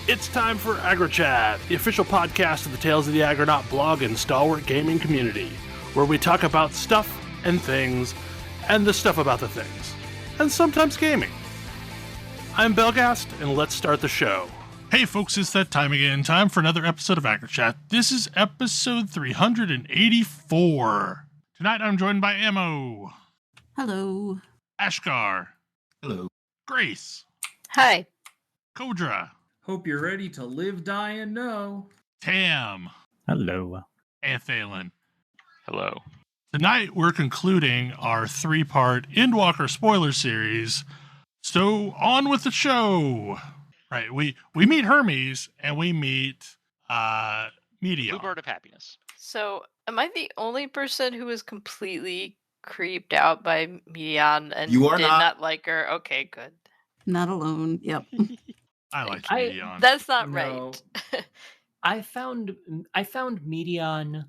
It's time for AggroChat, the official podcast of the Tales of the Aggronaut blog and stalwart gaming community, where we talk about stuff and things, and the stuff about the things, and sometimes gaming. I'm Belghast, and let's start the show. Hey folks, it's that time again. Time for another episode of AggroChat. This is episode 384. Tonight I'm joined by Ammo. Hello. Ashgar. Hello. Grace. Hi. Kodra. Hope you're ready to live, die, and know. Tam. Hello. And Thalen. Hello. Tonight we're concluding our 3-part Endwalker spoiler series. So on with the show. Right, we meet Hermes and we meet Meteor. Bluebird of Happiness. So, am I the only person who was completely creeped out by Mian and You are did not like her? Okay, good. Not alone. Yep. I like Meteor. That's not No. right. I found Medion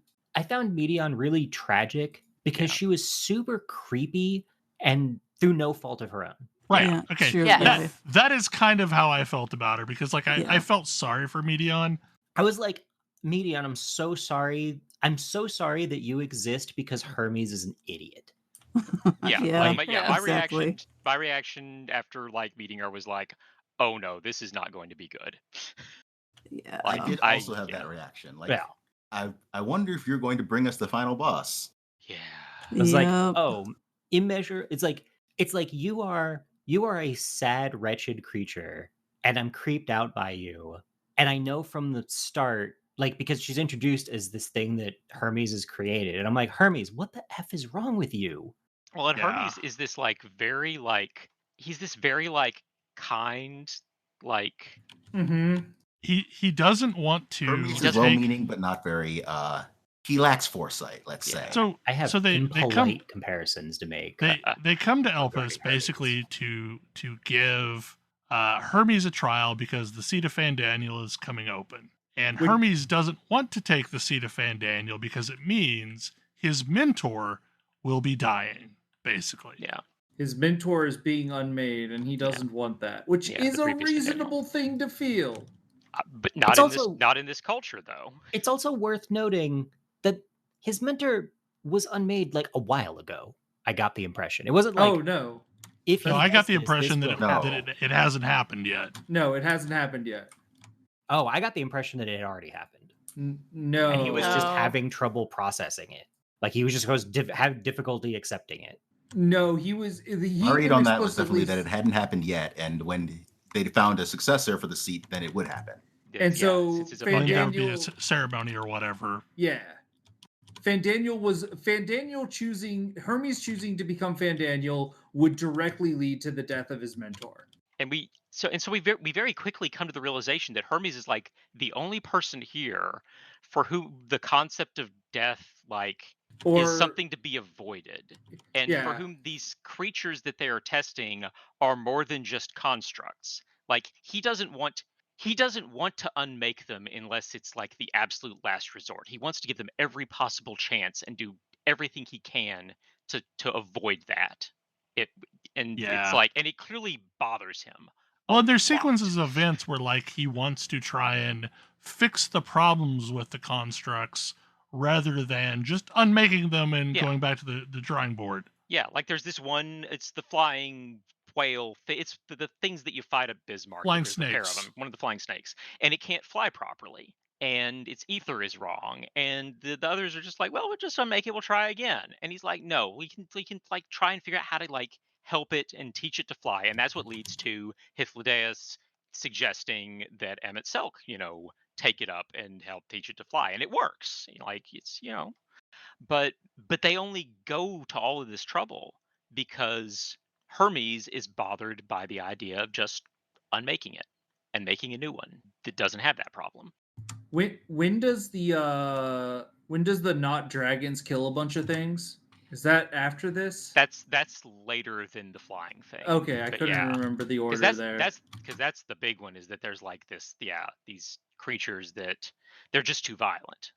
really tragic because she was super creepy and through no fault of her own. Right. Yeah, Okay. sure, yeah. That is kind of how I felt about her because I Yeah. felt sorry for Meteor. I was like, Medion, I'm so sorry. I'm so sorry that you exist because Hermes is an idiot. Yeah. Yeah, My exactly. reaction after meeting her was like, oh no, this is not going to be good. Yeah. I did also have yeah. that reaction. Yeah. I wonder if you're going to bring us the final boss. Yeah. I was like, Yep. oh, immeasure. It's like you are a sad, wretched creature, and I'm creeped out by you. And I know from the start, because she's introduced as this thing that Hermes has created, and I'm like, Hermes, what the F is wrong with you? Well, and Yeah. Hermes is this very he's this very kind Mm-hmm. He doesn't want to Hermes doesn't is well-meaning, but not very. He lacks foresight. Let's Yeah. say. So I have they impolite come comparisons to make. they come to Elpis Very basically to give Hermes a trial because the seat of Fandaniel is coming open. And Would- Hermes doesn't want to take the seat of Fandaniel because it means his mentor will be dying, basically. Yeah. His mentor is being unmade, and he doesn't want that, which Yeah, is the a previous reasonable thing to feel. But not It's in also- this not in this culture though. It's also worth noting that his mentor was unmade a while ago. I got the impression. It wasn't Oh no, if No, he I got does the this, impression this that, will No. happen. it hasn't happened yet. no, it hasn't happened yet. Oh, I got the impression that it had already happened. No, And he was just No. having trouble processing it. He was just supposed to have difficulty accepting it. No, he was. My read on that was definitely that it hadn't happened yet, and when they found a successor for the seat, then it would happen. And Yeah, so since it's a Well, bunch there of- would be a Fandaniel- ceremony or whatever. Yeah. Fandaniel Hermes choosing to become Fandaniel would directly lead to the death of his mentor. and we very quickly come to the realization that Hermes is the only person here for whom the concept of death Or is something to be avoided, and for Yeah. whom these creatures that they are testing are more than just constructs. He doesn't want to unmake them unless it's the absolute last resort. He wants to give them every possible chance and do everything he can to avoid that. It's and it clearly bothers him. Well, and there's lot. sequences of events where he wants to try and fix the problems with the constructs rather than just unmaking them and Yeah. going back to the drawing board. Yeah, there's this one. It's the flying whale. It's the things that you fight at Bismarck. Flying There's a pair of snakes. them. One of the flying snakes, and it can't fly properly, and its ether is wrong, and the others are just well, we'll just unmake it. We'll try again. And he's like, no, we can try and figure out how to help it and teach it to fly, and that's what leads to Hythlodaeus suggesting that Emmett Selk, take it up and help teach it to fly, and it works. But they only go to all of this trouble because Hermes is bothered by the idea of just unmaking it and making a new one that doesn't have that problem. when does the not dragons kill a bunch of things? Is that after this? That's later than the flying thing. Okay, I But couldn't yeah. remember the order Because there. that's the big one, is that there's these creatures that they're just too violent.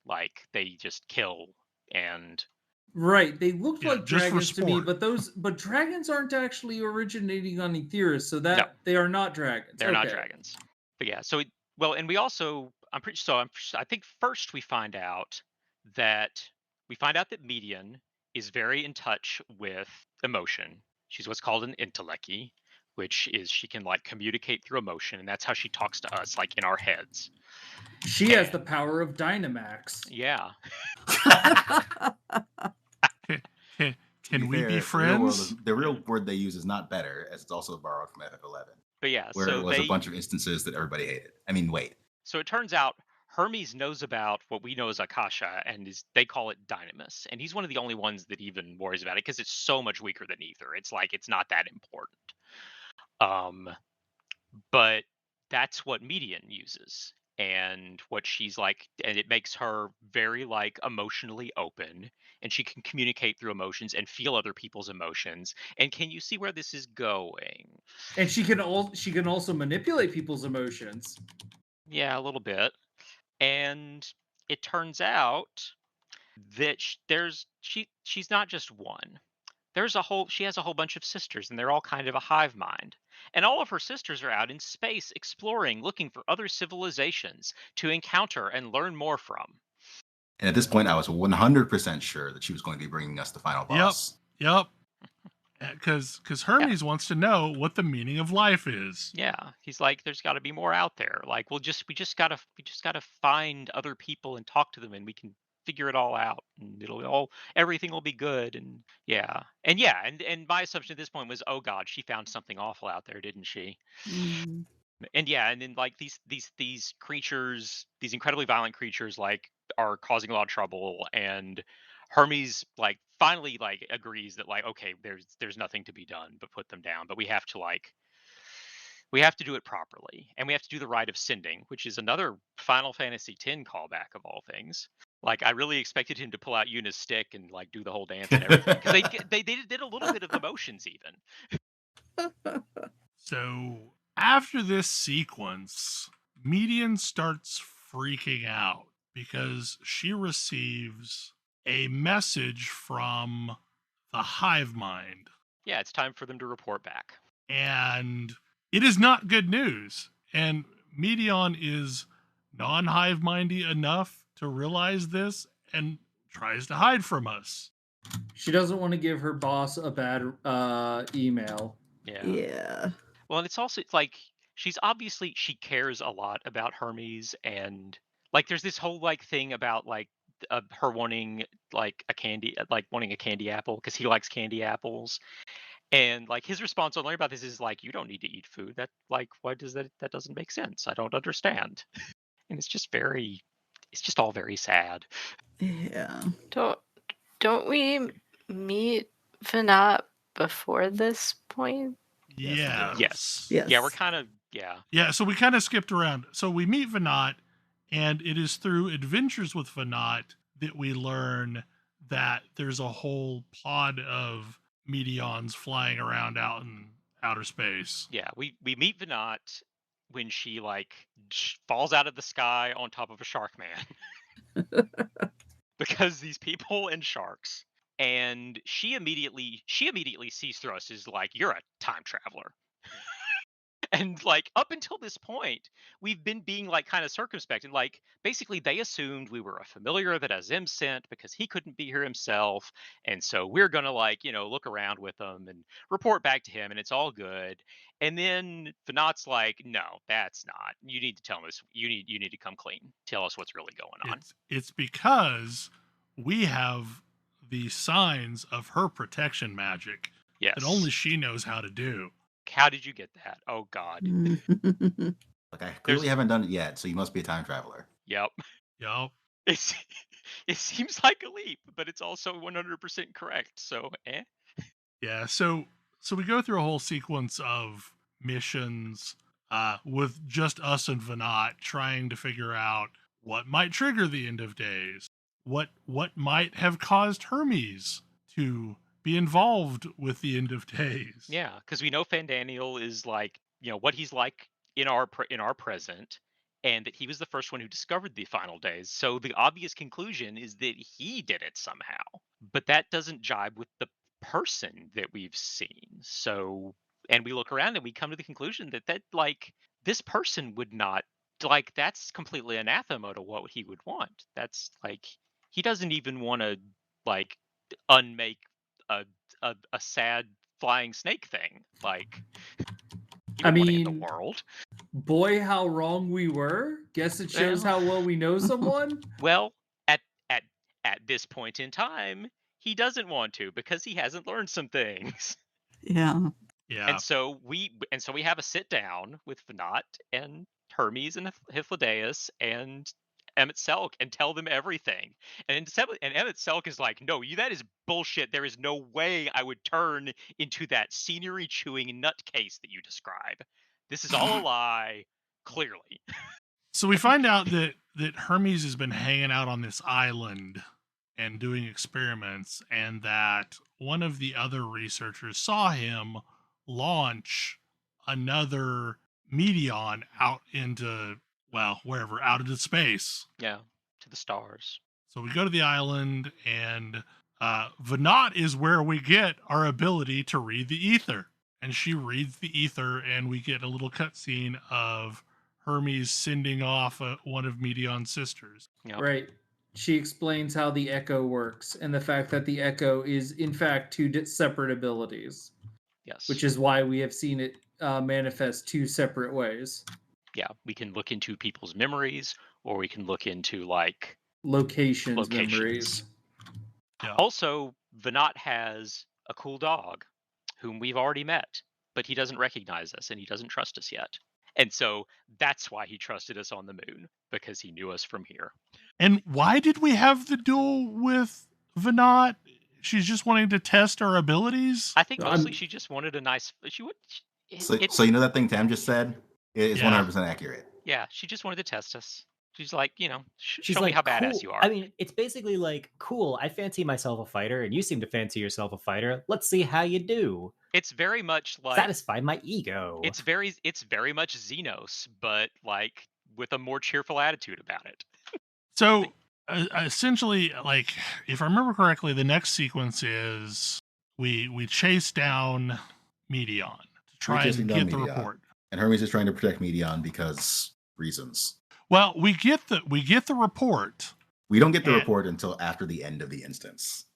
They just kill and Right, they look Yeah, like just for dragons to me, sport. but dragons aren't actually originating on Aetheris, so that No. they are not dragons. they're not Okay. dragons. But yeah, so Well, and we also, I think first we find out that Median is very in touch with emotion. She's what's called an intellecty, which is she can like communicate through emotion, and that's how she talks to us, like in our heads. She has the power of Dynamax. Yeah. Can we be The friends? real word they use is not better, as it's also borrowed from FF11. But yeah, where so it was a bunch of instances that everybody hated. I mean, wait. So it turns out Hermes knows about what we know as Akasha, and they call it Dynamis, and he's one of the only ones that even worries about it because it's so much weaker than Ether. It's like it's not that important. But that's what Median uses, and what she's like, and it makes her very like emotionally open, and she can communicate through emotions and feel other people's emotions. And can you see where this is going? And she can also manipulate people's emotions. Yeah, a little bit. And it turns out that she's not just one. She has a whole bunch of sisters, and they're all kind of a hive mind. And all of her sisters are out in space exploring, looking for other civilizations to encounter and learn more from. And at this point, I was 100% sure that she was going to be bringing us the final boss. Yep. Because Hermes wants to know what the meaning of life is. Yeah, he's like, there's got to be more out there. Like, we just gotta find other people and talk to them, and we can figure it all out, and everything will be good. And and my assumption at this point was, oh God, she found something awful out there, didn't she? Mm. And then like these creatures, these incredibly violent creatures, like are causing a lot of trouble, and Hermes like finally like agrees that like, okay, there's nothing to be done but put them down, but we have to do it properly, and we have to do the rite of sending, which is another Final Fantasy X callback of all things. Like, I really expected him to pull out Yuna's stick and like do the whole dance and everything, because they did a little bit of the motions even. So after this sequence, Median starts freaking out because she receives a message from the hive mind. Yeah, it's time for them to report back. And it is not good news. And Medion is non-hive mindy enough to realize this and tries to hide from us. She doesn't want to give her boss a bad email. Yeah. Well, and it's like she cares a lot about Hermes, and like there's this whole like thing about like her wanting like wanting a candy apple because he likes candy apples. And like his response on learning about this is like, you don't need to eat food. That like, why does that doesn't make sense? I don't understand. And it's just all very sad. Yeah. Don't we meet Venat before this point? Yes. Yes. Yeah, we're kind of Yeah, so we kind of skipped around. So we meet Venat, and it is through adventures with Venat that we learn that there's a whole pod of Medions flying around out in outer space. Yeah, we meet Venat when she like falls out of the sky on top of a shark man. Because these people and sharks. And she immediately sees through us as like, you're a time traveler. And like up until this point, we've been being like kind of circumspect, and like basically they assumed we were a familiar that Azim sent because he couldn't be here himself, and so we're gonna like look around with him and report back to him, and it's all good. And then Fanat's like, no, that's not. You need to tell us. You need to come clean. Tell us what's really going on. It's because we have the signs of her protection magic that only she knows how to do. How did you get that? Oh God. Like, I clearly haven't done it yet, so you must be a time traveler. Yep. It seems like a leap, but it's also 100% correct. So, Yeah. So we go through a whole sequence of missions with just us and Venat trying to figure out what might trigger the end of days, what might have caused Hermes to be involved with the end of days. Yeah, because we know Fandaniel is like, what he's like in our present, and that he was the first one who discovered the final days. So the obvious conclusion is that he did it somehow. But that doesn't jibe with the person that we've seen. So, and we look around and we come to the conclusion that like this person would not like that's completely anathema to what he would want. That's like he doesn't even want to like unmake a a sad flying snake thing. Like he I wouldn't want to end the mean, world. boy, how wrong we were. Guess it shows Well, how well we know someone. well, at at at this point in time, he doesn't want to because he hasn't learned some things. Yeah. Yeah. And so we have a sit down with Venat and Hermes and Hythlodaeus and Emmett Selk and tell them everything. And Emmett Selk is like, no, that is bullshit. There is no way I would turn into that scenery chewing nutcase that you describe. This is all a lie, clearly. So we find out that Hermes has been hanging out on this island and doing experiments, and that one of the other researchers saw him launch another Meteon out into, well, wherever, out into space. Yeah, to the stars. So we go to the island, and Venat is where we get our ability to read the ether. And she reads the ether, and we get a little cutscene of Hermes sending off one of Meteon's sisters. Yep. Right. She explains how the echo works and the fact that the echo is, in fact, two separate abilities, Yes. which is why we have seen it manifest two separate ways. Yeah, we can look into people's memories, or we can look into like Locations. Memories. Yeah. Also, Venat has a cool dog whom we've already met, but he doesn't recognize us and he doesn't trust us yet. And so that's why he trusted us on the moon, because he knew us from here. And why did we have the duel with Venat? She's just wanting to test our abilities? I think mostly she just wanted a nice. So you know that thing Tam just said is 100% accurate. Yeah, she just wanted to test us. She's like, She's show like, me how badass cool. you are. I mean, it's basically like, cool, I fancy myself a fighter, and you seem to fancy yourself a fighter. Let's see how you do. It's very much like satisfy my ego. It's very much Xenos, but like with a more cheerful attitude about it. So essentially, like, if I remember correctly, the next sequence is we chase down Meteon to try and get the report. And Hermes is trying to protect Meteon because reasons. Well, we get the report. We don't get the report until after the end of the instance.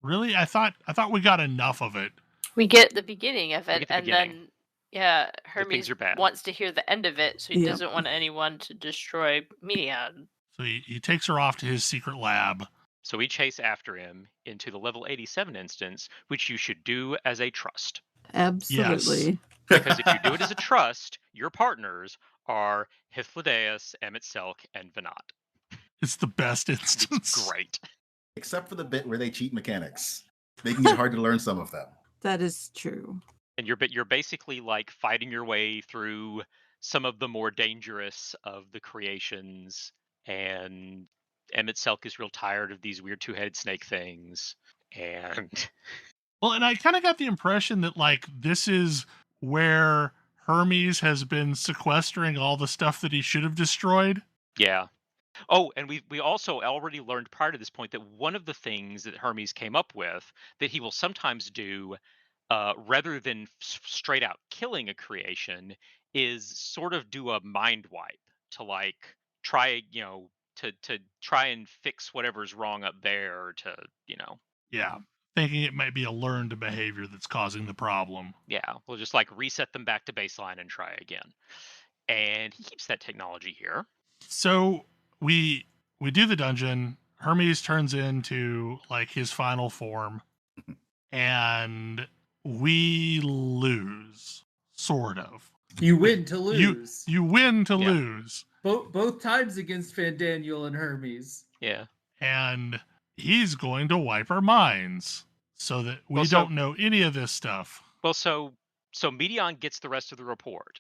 Really? I thought we got enough of it. We get the beginning of it, and then Hermes wants to hear the end of it, so he doesn't want anyone to destroy Meteon. So he takes her off to his secret lab. So we chase after him into the level 87 instance, which you should do as a trust. Absolutely. Yes. Because if you do it as a trust, your partners are Hythlodaeus, Emmett Selk, and Venat. It's the best instance. It's great. Except for the bit where they cheat mechanics. Making it hard to learn some of them. That is true. And you're basically like fighting your way through some of the more dangerous of the creations, and Emmett Selk is real tired of these weird two-headed snake things. And well, and I kind of got the impression that like this is where Hermes has been sequestering all the stuff that he should have destroyed. Yeah. Oh, and we also already learned prior to this point that one of the things that Hermes came up with that he will sometimes do, rather than straight out killing a creation, is sort of do a mind wipe to like try, to try and fix whatever's wrong up there. Yeah, thinking it might be a learned behavior that's causing the problem. Yeah, we'll just like reset them back to baseline and try again. And he keeps that technology here. So we do the dungeon. Hermes turns into like his final form, and we lose, sort of. You win to lose. You win to lose. Both times against Fandaniel and Hermes. Yeah. And he's going to wipe our minds so that we don't know any of this stuff. Well, so Meteon gets the rest of the report,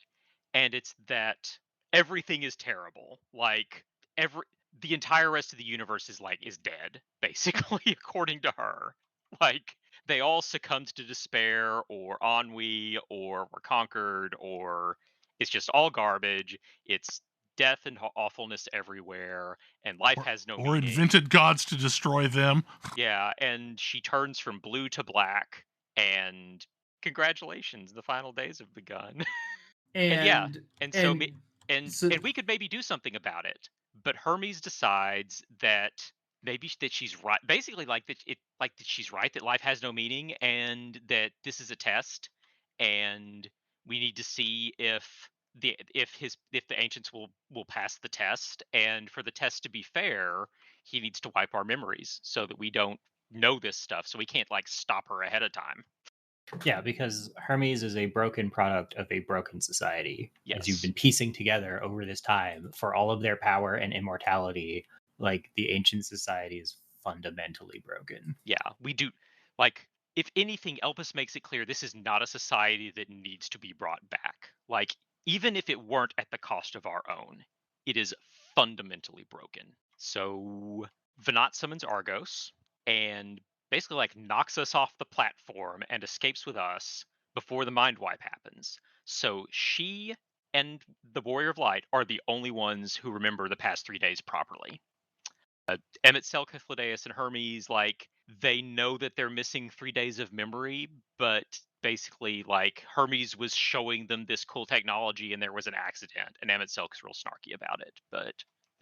and it's that everything is terrible. Like the entire rest of the universe is dead, basically, according to her. Like they all succumbed to despair or ennui or were conquered, or it's just all garbage. It's death and awfulness everywhere, and life has no meaning. Or invented gods to destroy them. Yeah, and she turns from blue to black, and congratulations, the final days have begun. And and we could maybe do something about it. But Hermes decides that maybe that she's right. Basically, like that she's right, that life has no meaning, and that this is a test, and we need to see if the ancients will pass the test, and for the test to be fair, he needs to wipe our memories so that we don't know this stuff, so we can't like stop her ahead of time. Yeah, because Hermes is a broken product of a broken society. Yes. As you've been piecing together over this time, for all of their power and immortality, like the ancient society is fundamentally broken. Yeah, we do. Like, if anything, Elpis makes it clear this is not a society that needs to be brought back. Like, even if it weren't at the cost of our own, it is fundamentally broken. So Venat summons Argos and basically like knocks us off the platform and escapes with us before the mind wipe happens. So she and the Warrior of Light are the only ones who remember the past 3 days properly. Emmett, Selkithlideus, and Hermes, like, they know that they're missing 3 days of memory, but basically, like, Hermes was showing them this cool technology and there was an accident, and Emmett Selk is real snarky about it. But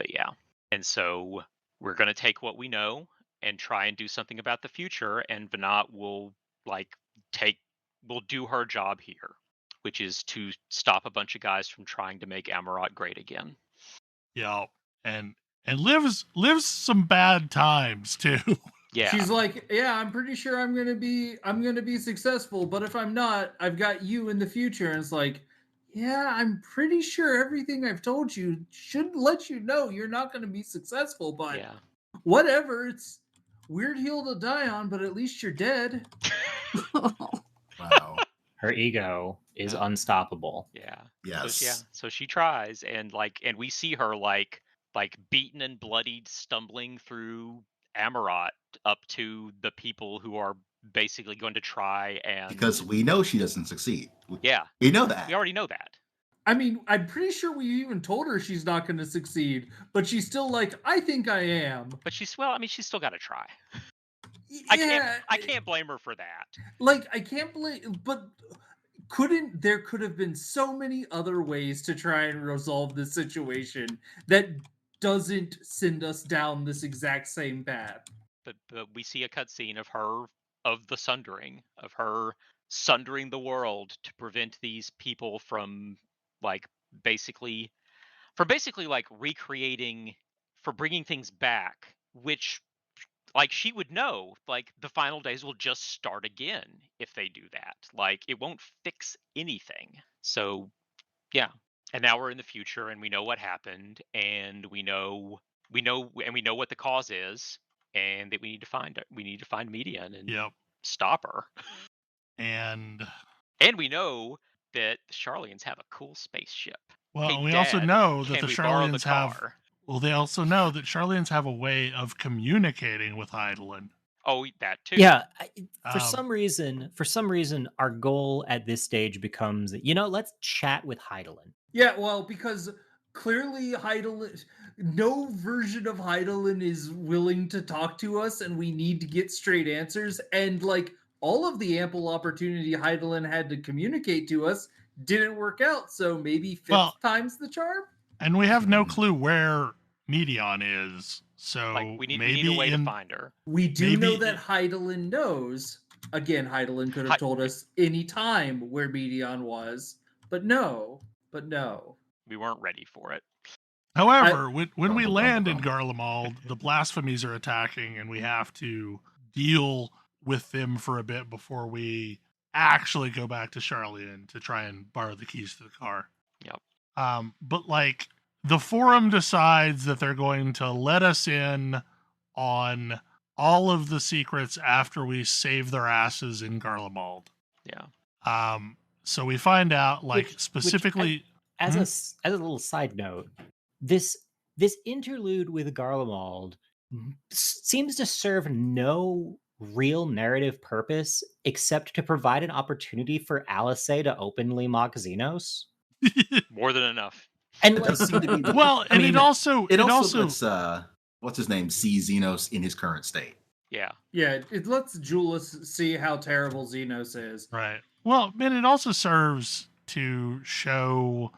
yeah. And so we're going to take what we know and try and do something about the future, and Venat will, like, will do her job here, which is to stop a bunch of guys from trying to make Ammosart great again. Yeah, and lives some bad times too. Yeah. She's like, yeah, I'm pretty sure I'm gonna be successful, but if I'm not, I've got you in the future. And it's like, yeah, I'm pretty sure everything I've told you should let you know you're not gonna be successful, but yeah. Whatever. It's weird hill to die on, but at least you're dead. Wow. Her ego is unstoppable. Yeah. Yes. So she tries, and we see her like beaten and bloodied, stumbling through Ammosart up to the people who are basically going to try and... Because we know she doesn't succeed. Yeah. We know that. We already know that. I mean, I'm pretty sure we even told her she's not going to succeed, but she's still like, I think I am. But she's still got to try. Yeah, I can't blame her for that. Like, I can't blame, but there could have been so many other ways to try and resolve this situation that doesn't send us down this exact same path. But we see a cutscene of the sundering, of her sundering the world to prevent these people from basically like recreating, for bringing things back, which like she would know, like the final days will just start again if they do that. Like it won't fix anything. So yeah. And now we're in the future and we know what happened, and we know what the cause is, and that we need to find Median and stop her. And we know that the Sharlayans have a cool spaceship. Well, hey, we Dad, also know that the Sharlayans have... Well, they also know that Sharlayans have a way of communicating with Hydaelyn. Oh, that too. Yeah, for some reason, our goal at this stage becomes, let's chat with Hydaelyn. Yeah, well, because clearly no version of Hydaelyn is willing to talk to us, and we need to get straight answers. And like all of the ample opportunity Hydaelyn had to communicate to us didn't work out. So maybe fifth time's the charm. And we have no clue where Medion is, so we need a way to find her. We do know that Hydaelyn knows. Again, Hydaelyn could have told us any time where Medion was, but no. We weren't ready for it. However, when we land in Garlemald, the blasphemies are attacking, and we have to deal with them for a bit before we actually go back to Sharlayan to try and borrow the keys to the car. Yep. But like the forum decides that they're going to let us in on all of the secrets after we save their asses in Garlemald. Yeah. So we find out specifically as a little side note, this interlude with Garlemald seems to serve no real narrative purpose except to provide an opportunity for Alice to openly mock Xenos. More than enough. And it does seem to be it also lets what's his name see Xenos in his current state. Yeah. Yeah, it lets Julius see how terrible Xenos is. Right. Well, and it also serves to show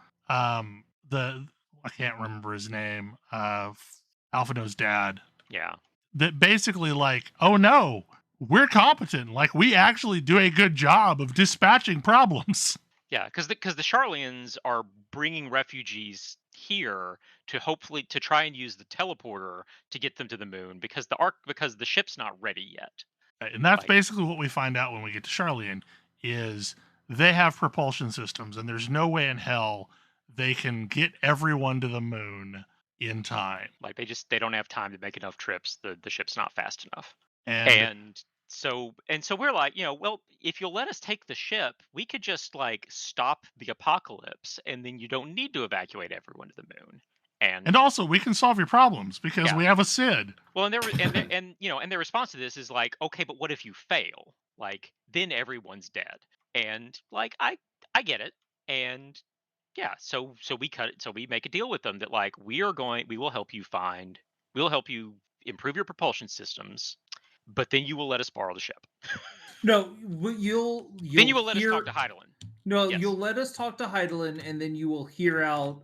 I can't remember his name, Alphino's dad. Yeah. That basically like, oh no, we're competent. Like we actually do a good job of dispatching problems. Yeah, because the Sharlayans are bringing refugees here to hopefully to try and use the teleporter to get them to the moon because the ship's not ready yet. And that's basically what we find out when we get to Sharlayan is they have propulsion systems and there's no way in hell they can get everyone to the moon in time. Like they don't have time to make enough trips. The ship's not fast enough. So we're like, well, if you'll let us take the ship, we could just like stop the apocalypse, and then you don't need to evacuate everyone to the moon. And also, we can solve your problems because we have a Sid. Well, and their response to this is like, okay, but what if you fail? Like, then everyone's dead. And like, I get it. And yeah, so we cut it. So we make a deal with them that like we will help you improve your propulsion systems. But then you will let us borrow the ship. No, then you will let us talk to Hydaelyn. No, yes. You'll let us talk to Hydaelyn, and then you will hear out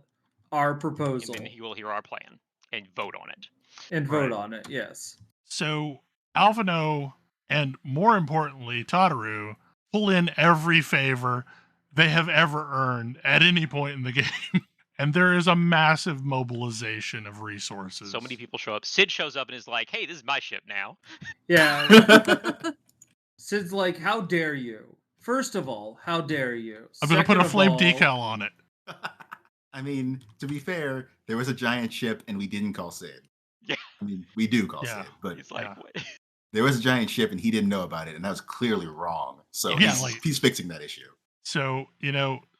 our proposal. And then you will hear our plan and vote on it. Vote on it, yes. So Alphino and more importantly Tataru pull in every favor they have ever earned at any point in the game. And there is a massive mobilization of resources. So many people show up. Sid shows up and is like, hey, this is my ship now. Yeah. Sid's like, how dare you? First of all, how dare you? I'm going to put a flame decal on it. I mean, to be fair, there was a giant ship and we didn't call Sid. Yeah. I mean, we do call Sid, but he's like, there was a giant ship and he didn't know about it, and that was clearly wrong. So he's fixing that issue. So,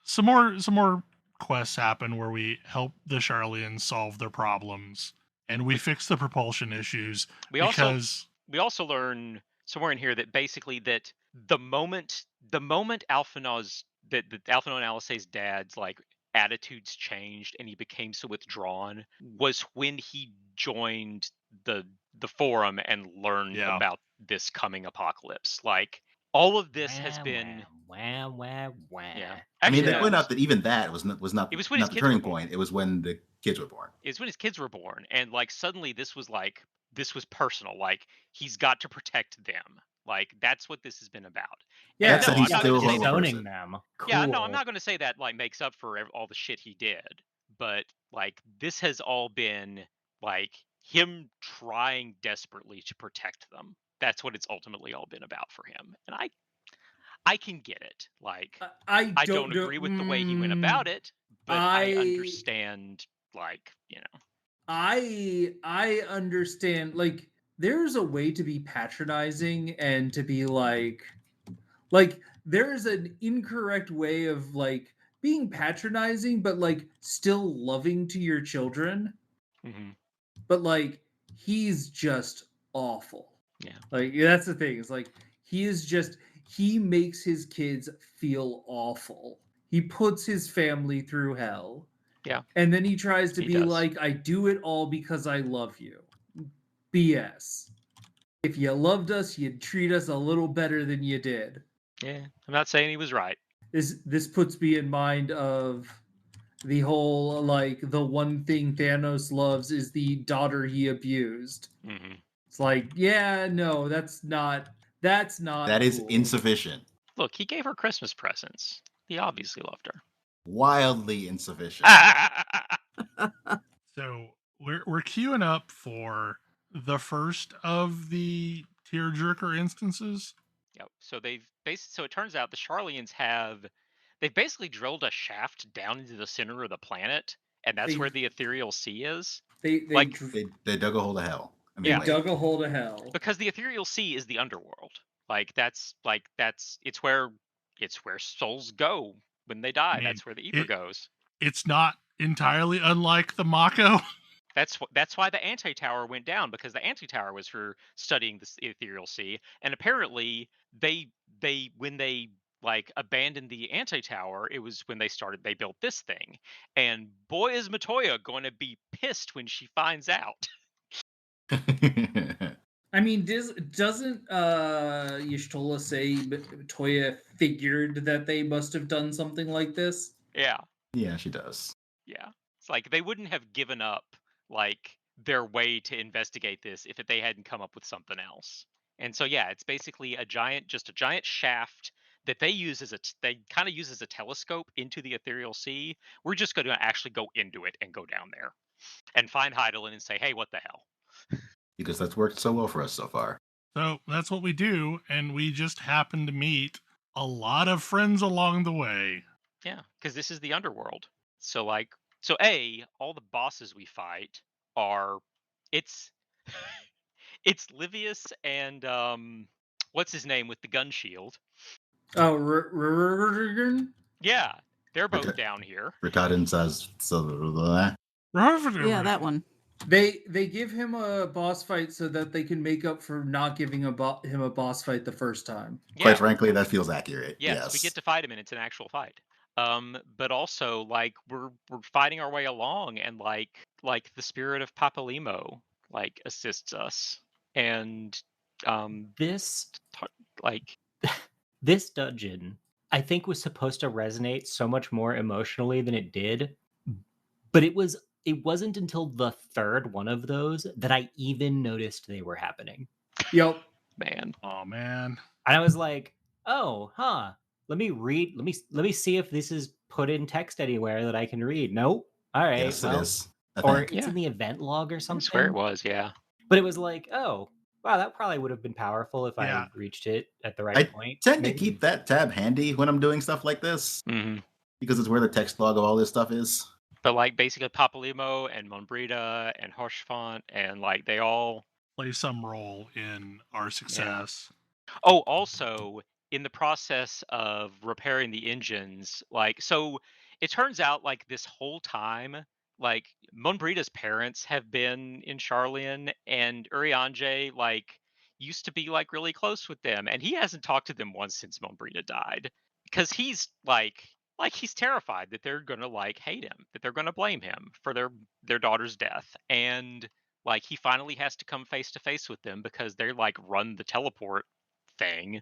some more quests happen where we help the Sharlayans solve their problems and we fix the propulsion issues. We also learn somewhere in here that basically that the moment Alphino and Alisaie's dad's like attitudes changed and he became so withdrawn was when he joined the forum and learned about this coming apocalypse. Like all of this has been Yeah. I mean, they point out that even that was not the turning point. It was when the kids were born. It's when his kids were born, and like suddenly this was personal. Like he's got to protect them. Like that's what this has been about. Yeah, that's he's still disowning them. Cool. Yeah, no, I'm not going to say that like makes up for all the shit he did, but like this has all been like him trying desperately to protect them. That's what it's ultimately all been about for him, and I can get it. Like I don't agree with the way he went about it, but I understand. Like I understand. Like there's a way to be patronizing and to be like there's an incorrect way of like being patronizing, but like still loving to your children. Mm-hmm. But like he's just awful. Yeah. Like that's the thing. It's like he makes his kids feel awful. He puts his family through hell. Yeah. And then he tries to be like, I do it all because I love you. BS. If you loved us, you'd treat us a little better than you did. Yeah. I'm not saying he was right. This puts me in mind of the whole, like, the one thing Thanos loves is the daughter he abused. Mm-hmm. It's like, yeah, no, that's not. That is insufficient. Look, he gave her Christmas presents. He obviously loved her. Wildly insufficient. So we're queuing up for the first of the tearjerker instances. Yep. So so it turns out the Sharlayans they've basically drilled a shaft down into the center of the planet, and that's where the ethereal sea is. They dug a hole to hell. Dug a hole to hell because the ethereal sea is the underworld. It's where souls go when they die. That's where the ether goes. It's not entirely unlike the Mako. That's why the anti-tower went down, because the anti-tower was for studying the ethereal sea, and apparently when they like abandoned the anti-tower, it was when they built this thing. And boy is Matoya going to be pissed when she finds out. I mean, doesn't Y'shtola say Matoya figured that they must have done something like this? Yeah. Yeah, she does. Yeah. It's like they wouldn't have given up like their way to investigate this if they hadn't come up with something else. And so yeah, it's basically a giant shaft that they use they kind of use as a telescope into the ethereal sea. We're just going to actually go into it and go down there and find Hydaelyn and say, hey, what the hell? Because that's worked so well for us so far. So that's what we do, and we just happen to meet a lot of friends along the way. Yeah, because this is the underworld. So all the bosses we fight are it's Livius and what's his name with the gun shield? Oh, yeah, they're both down here. Ricardin says so. Yeah, that one. They give him a boss fight so that they can make up for not giving him a boss fight the first time. Yeah. Quite frankly, that feels accurate. Yes, we get to fight him, and it's an actual fight. But also like we're fighting our way along, and like the spirit of Papalimo like assists us, and this like this dungeon I think was supposed to resonate so much more emotionally than it did, but it wasn't until the third one of those that I even noticed they were happening. Yep. Man. Oh man. And I was like, oh, huh. Let me see if this is put in text anywhere that I can read. Nope. All right. Yes, it is. Or it's in the event log or something. I swear it was, yeah. But it was like, oh, wow, that probably would have been powerful if I reached it at the right point. I tend to keep that tab handy when I'm doing stuff like this. Mm-hmm. Because it's where the text log of all this stuff is. But like basically Papalimo and Monbrita and Hoshfont and like they all play some role in our success. Yeah. Oh, also in the process of repairing the engines, like so it turns out like this whole time, like Monbrita's parents have been in Sharlayan, and Urianger like used to be like really close with them, and he hasn't talked to them once since Monbrita died. Because he's like he's terrified that they're gonna like hate him, that they're gonna blame him for their daughter's death, and like he finally has to come face to face with them because they're like run the teleport thing,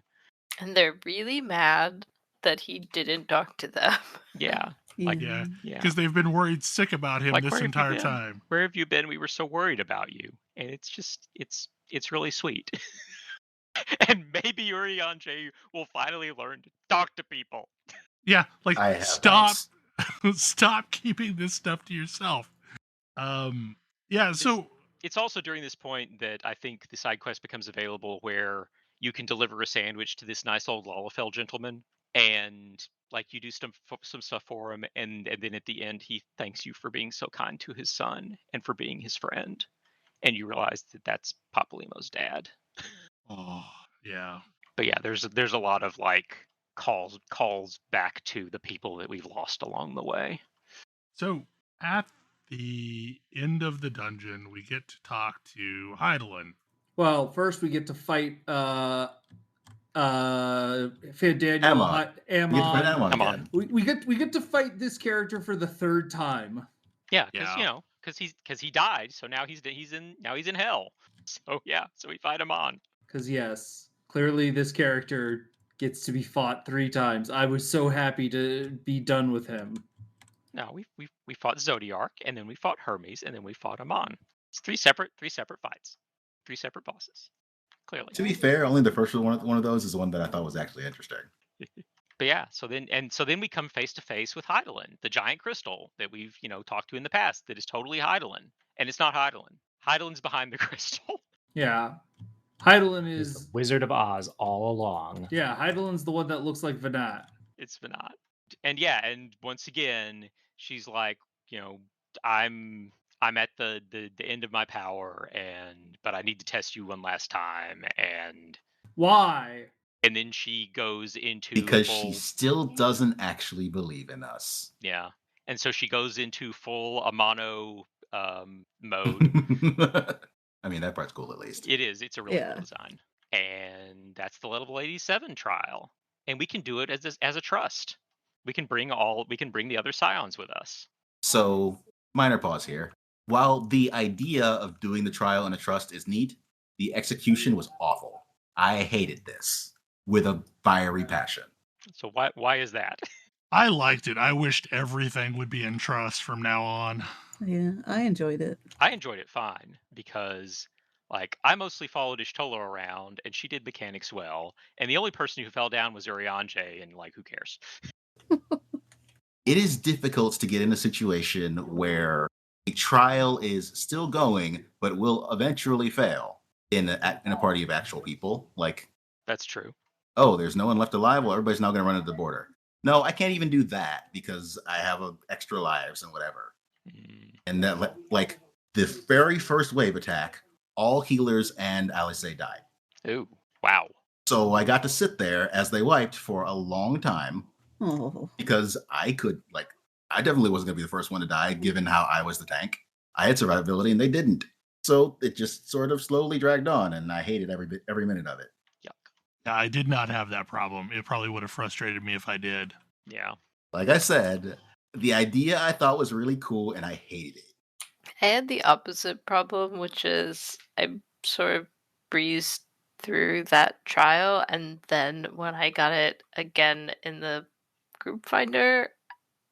and they're really mad that he didn't talk to them. Yeah, because they've been worried sick about him like, this entire time. Where have you been? We were so worried about you, and it's just it's really sweet. And maybe Urianger will finally learn to talk to people. Yeah, like stop keeping this stuff to yourself. Yeah, so it's also during this point that I think the side quest becomes available where you can deliver a sandwich to this nice old Lalafell gentleman, and like you do some stuff for him, and then at the end he thanks you for being so kind to his son and for being his friend, and you realize that that's Papalimo's dad. Oh yeah. But yeah, there's a lot of like calls back to the people that we've lost along the way. So at the end of the dungeon, we get to talk to Hydaelyn. Well, first we get to fight Daniel Ammon. We get to fight this character for the third time. Yeah, because he died, so now he's in hell. So yeah, so we fight him on. Because yes, clearly this character gets to be fought 3 times. I was so happy to be done with him. No, we fought Zodiark, and then we fought Hermes, and then we fought Ammon. It's 3 separate fights, 3 separate bosses. Clearly. To be fair, only the first one of those is the one that I thought was actually interesting. But yeah, so then we come face to face with Hydaelyn, the giant crystal that we've talked to in the past that is totally Hydaelyn, and it's not Hydaelyn. Hydaelyn's behind the crystal. Yeah. Hydaelyn is the Wizard of Oz all along. Yeah, Hydaelyn's the one that looks like Venat. It's Venat. And yeah, and once again, she's like, I'm at the end of my power, but I need to test you one last time. And why? And then she goes into because she still doesn't actually believe in us. Yeah, and so she goes into full Amano mode. I mean, that part's cool at least. It is. It's a really cool design, and that's the level 87 trial, and we can do it as a trust. We can bring the other scions with us. So, minor pause here. While the idea of doing the trial in a trust is neat, the execution was awful. I hated this with a fiery passion. So why is that? I liked it. I wished everything would be in trust from now on. Yeah, I enjoyed it. I enjoyed it fine because, like, I mostly followed Ishtola around, and she did mechanics well. And the only person who fell down was Urianje, and like, who cares? It is difficult to get in a situation where a trial is still going, but will eventually fail in a party of actual people. Like, that's true. Oh, there's no one left alive. Well, everybody's now going to run into the border. No, I can't even do that because I have extra lives and whatever. And that, like, the very first wave attack, all healers and Alice died. Ooh, wow. So I got to sit there as they wiped for a long time. Oh. Because I definitely wasn't going to be the first one to die, given how I was the tank. I had survivability and they didn't. So it just sort of slowly dragged on, and I hated every minute of it. Yuck. Yeah, I did not have that problem. It probably would have frustrated me if I did. Yeah. Like I said, the idea I thought was really cool, and I hated it. I had the opposite problem, which is I sort of breezed through that trial, and then when I got it again in the group finder,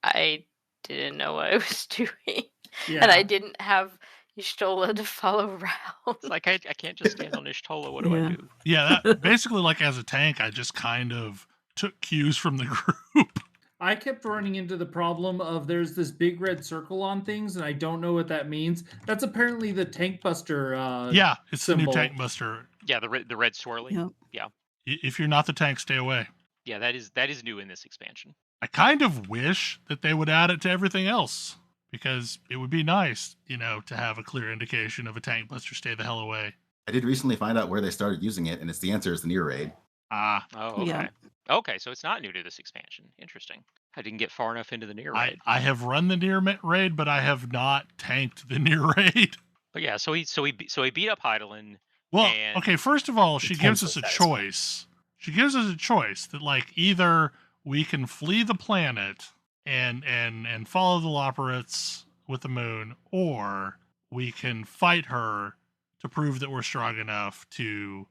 I didn't know what I was doing. Yeah. And I didn't have Y'shtola to follow around. It's like, I can't just stand on Y'shtola. What do I do? Yeah, that, basically, like, as a tank, I just kind of took cues from the group. I kept running into the problem of there's this big red circle on things, and I don't know what that means. That's apparently the tank buster yeah, it's symbol. the new tank buster. Yeah, the red swirly. Yep. Yeah. If you're not the tank, stay away. Yeah, that is new in this expansion. I kind of wish that they would add it to everything else, because it would be nice, to have a clear indication of a tank buster, stay the hell away. I did recently find out where they started using it, and the answer is the near raid. Ah. Oh, okay. Yeah. Okay, so it's not new to this expansion. Interesting. I didn't get far enough into the near raid. I have run the near raid, but I have not tanked the near raid. But yeah, so he beat up Hydaelyn. Well, okay, first of all, she gives us a choice. She gives us a choice that, like, either we can flee the planet and follow the Loperates with the moon, or we can fight her to prove that we're strong enough to,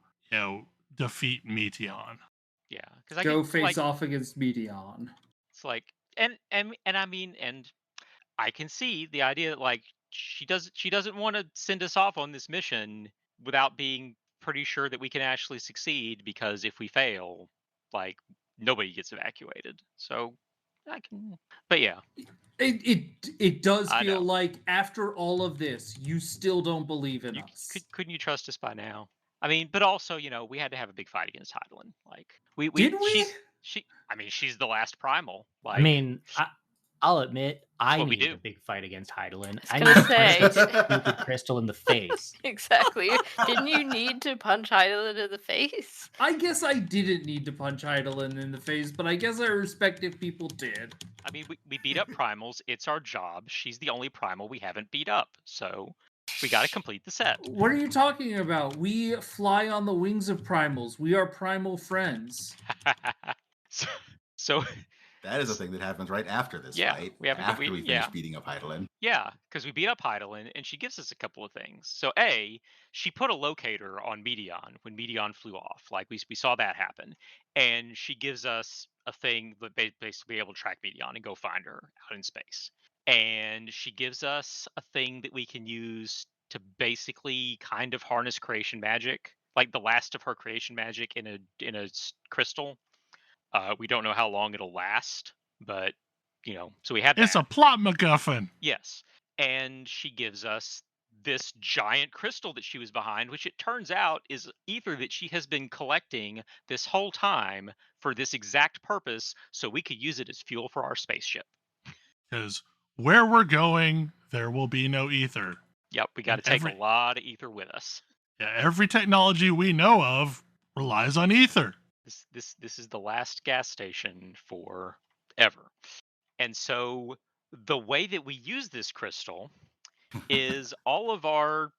defeat Meteion. Yeah, because go face off against Meteion. It's like, and I mean, and I can see the idea that, like, she doesn't want to send us off on this mission without being pretty sure that we can actually succeed, because if we fail, like, nobody gets evacuated. So I can, but yeah, it does feel like after all of this, you still don't believe in us. Couldn't you trust us by now? I mean, but also, we had to have a big fight against Hydaelyn. Like, did we? She's the last primal. Like, I mean, I'll admit, I needed a big fight against Hydaelyn. I need to punch that stupid crystal in the face. Exactly. Didn't you need to punch Hydaelyn in the face? I guess I didn't need to punch Hydaelyn in the face, but I guess I respect if people did. I mean, we beat up primals. It's our job. She's the only primal we haven't beat up, so we got to complete the set. What are you talking about? We fly on the wings of primals. We are primal friends. So that is a thing that happens right after this fight. After we finish beating up Hydaelyn. Yeah, because we beat up Hydaelyn, and she gives us a couple of things. So she put a locator on Meteion when Meteion flew off. Like, we saw that happen. And she gives us a thing that basically be able to track Meteion and go find her out in space. And she gives us a thing that we can use to basically kind of harness creation magic, like the last of her creation magic in a crystal. We don't know how long it'll last, but so we had that. It's a plot MacGuffin. Yes, and she gives us this giant crystal that she was behind, which it turns out is ether that she has been collecting this whole time for this exact purpose, so we could use it as fuel for our spaceship. Because where we're going, there will be no ether. Yep, we got to take a lot of ether with us. Yeah, every technology we know of relies on ether. This is the last gas station for ever. And so the way that we use this crystal is all of our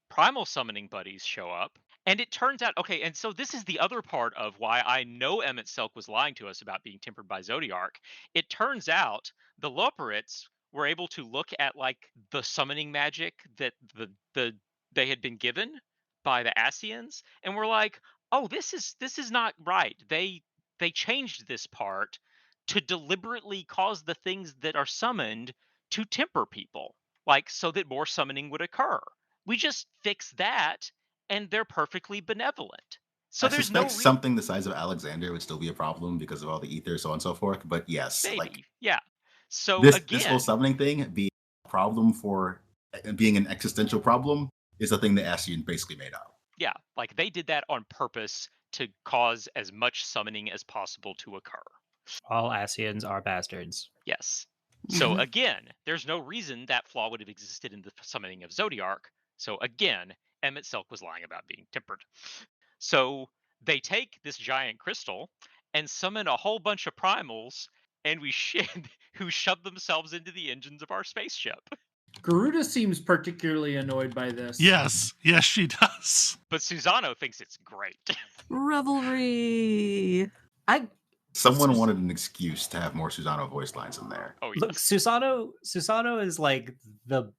primal summoning buddies show up. And it turns out, okay, and so this is the other part of why I know Emmett Selk was lying to us about being tempered by Zodiark. It turns out the Loperates were able to look at, like, the summoning magic that they had been given by the Ascians, and were like, oh, this is not right. They they changed this part to deliberately cause the things that are summoned to temper people, like so that more summoning would occur. We just fix that, and they're perfectly benevolent. So I there's no suspect something the size of Alexander would still be a problem because of all the ether, so on and so forth. But yes, like maybe, yeah. So this whole again, summoning thing being a problem for being an existential problem is a thing that Ascian basically made up. yeah, like they did that on purpose to cause as much summoning as possible to occur. All Ascians are bastards. Yes. So Mhm. again, there's no reason that flaw would have existed in the summoning of Zodiark. So again, Emmett Silk was lying about being tempered. So they take this giant crystal and summon a whole bunch of primals, and who shove themselves into the engines of our spaceship. Garuda seems particularly annoyed by this. Yes, she does. But Susano thinks it's great. Revelry. Someone wanted an excuse to have more Susano voice lines in there. Oh Look, yes. Susano is like the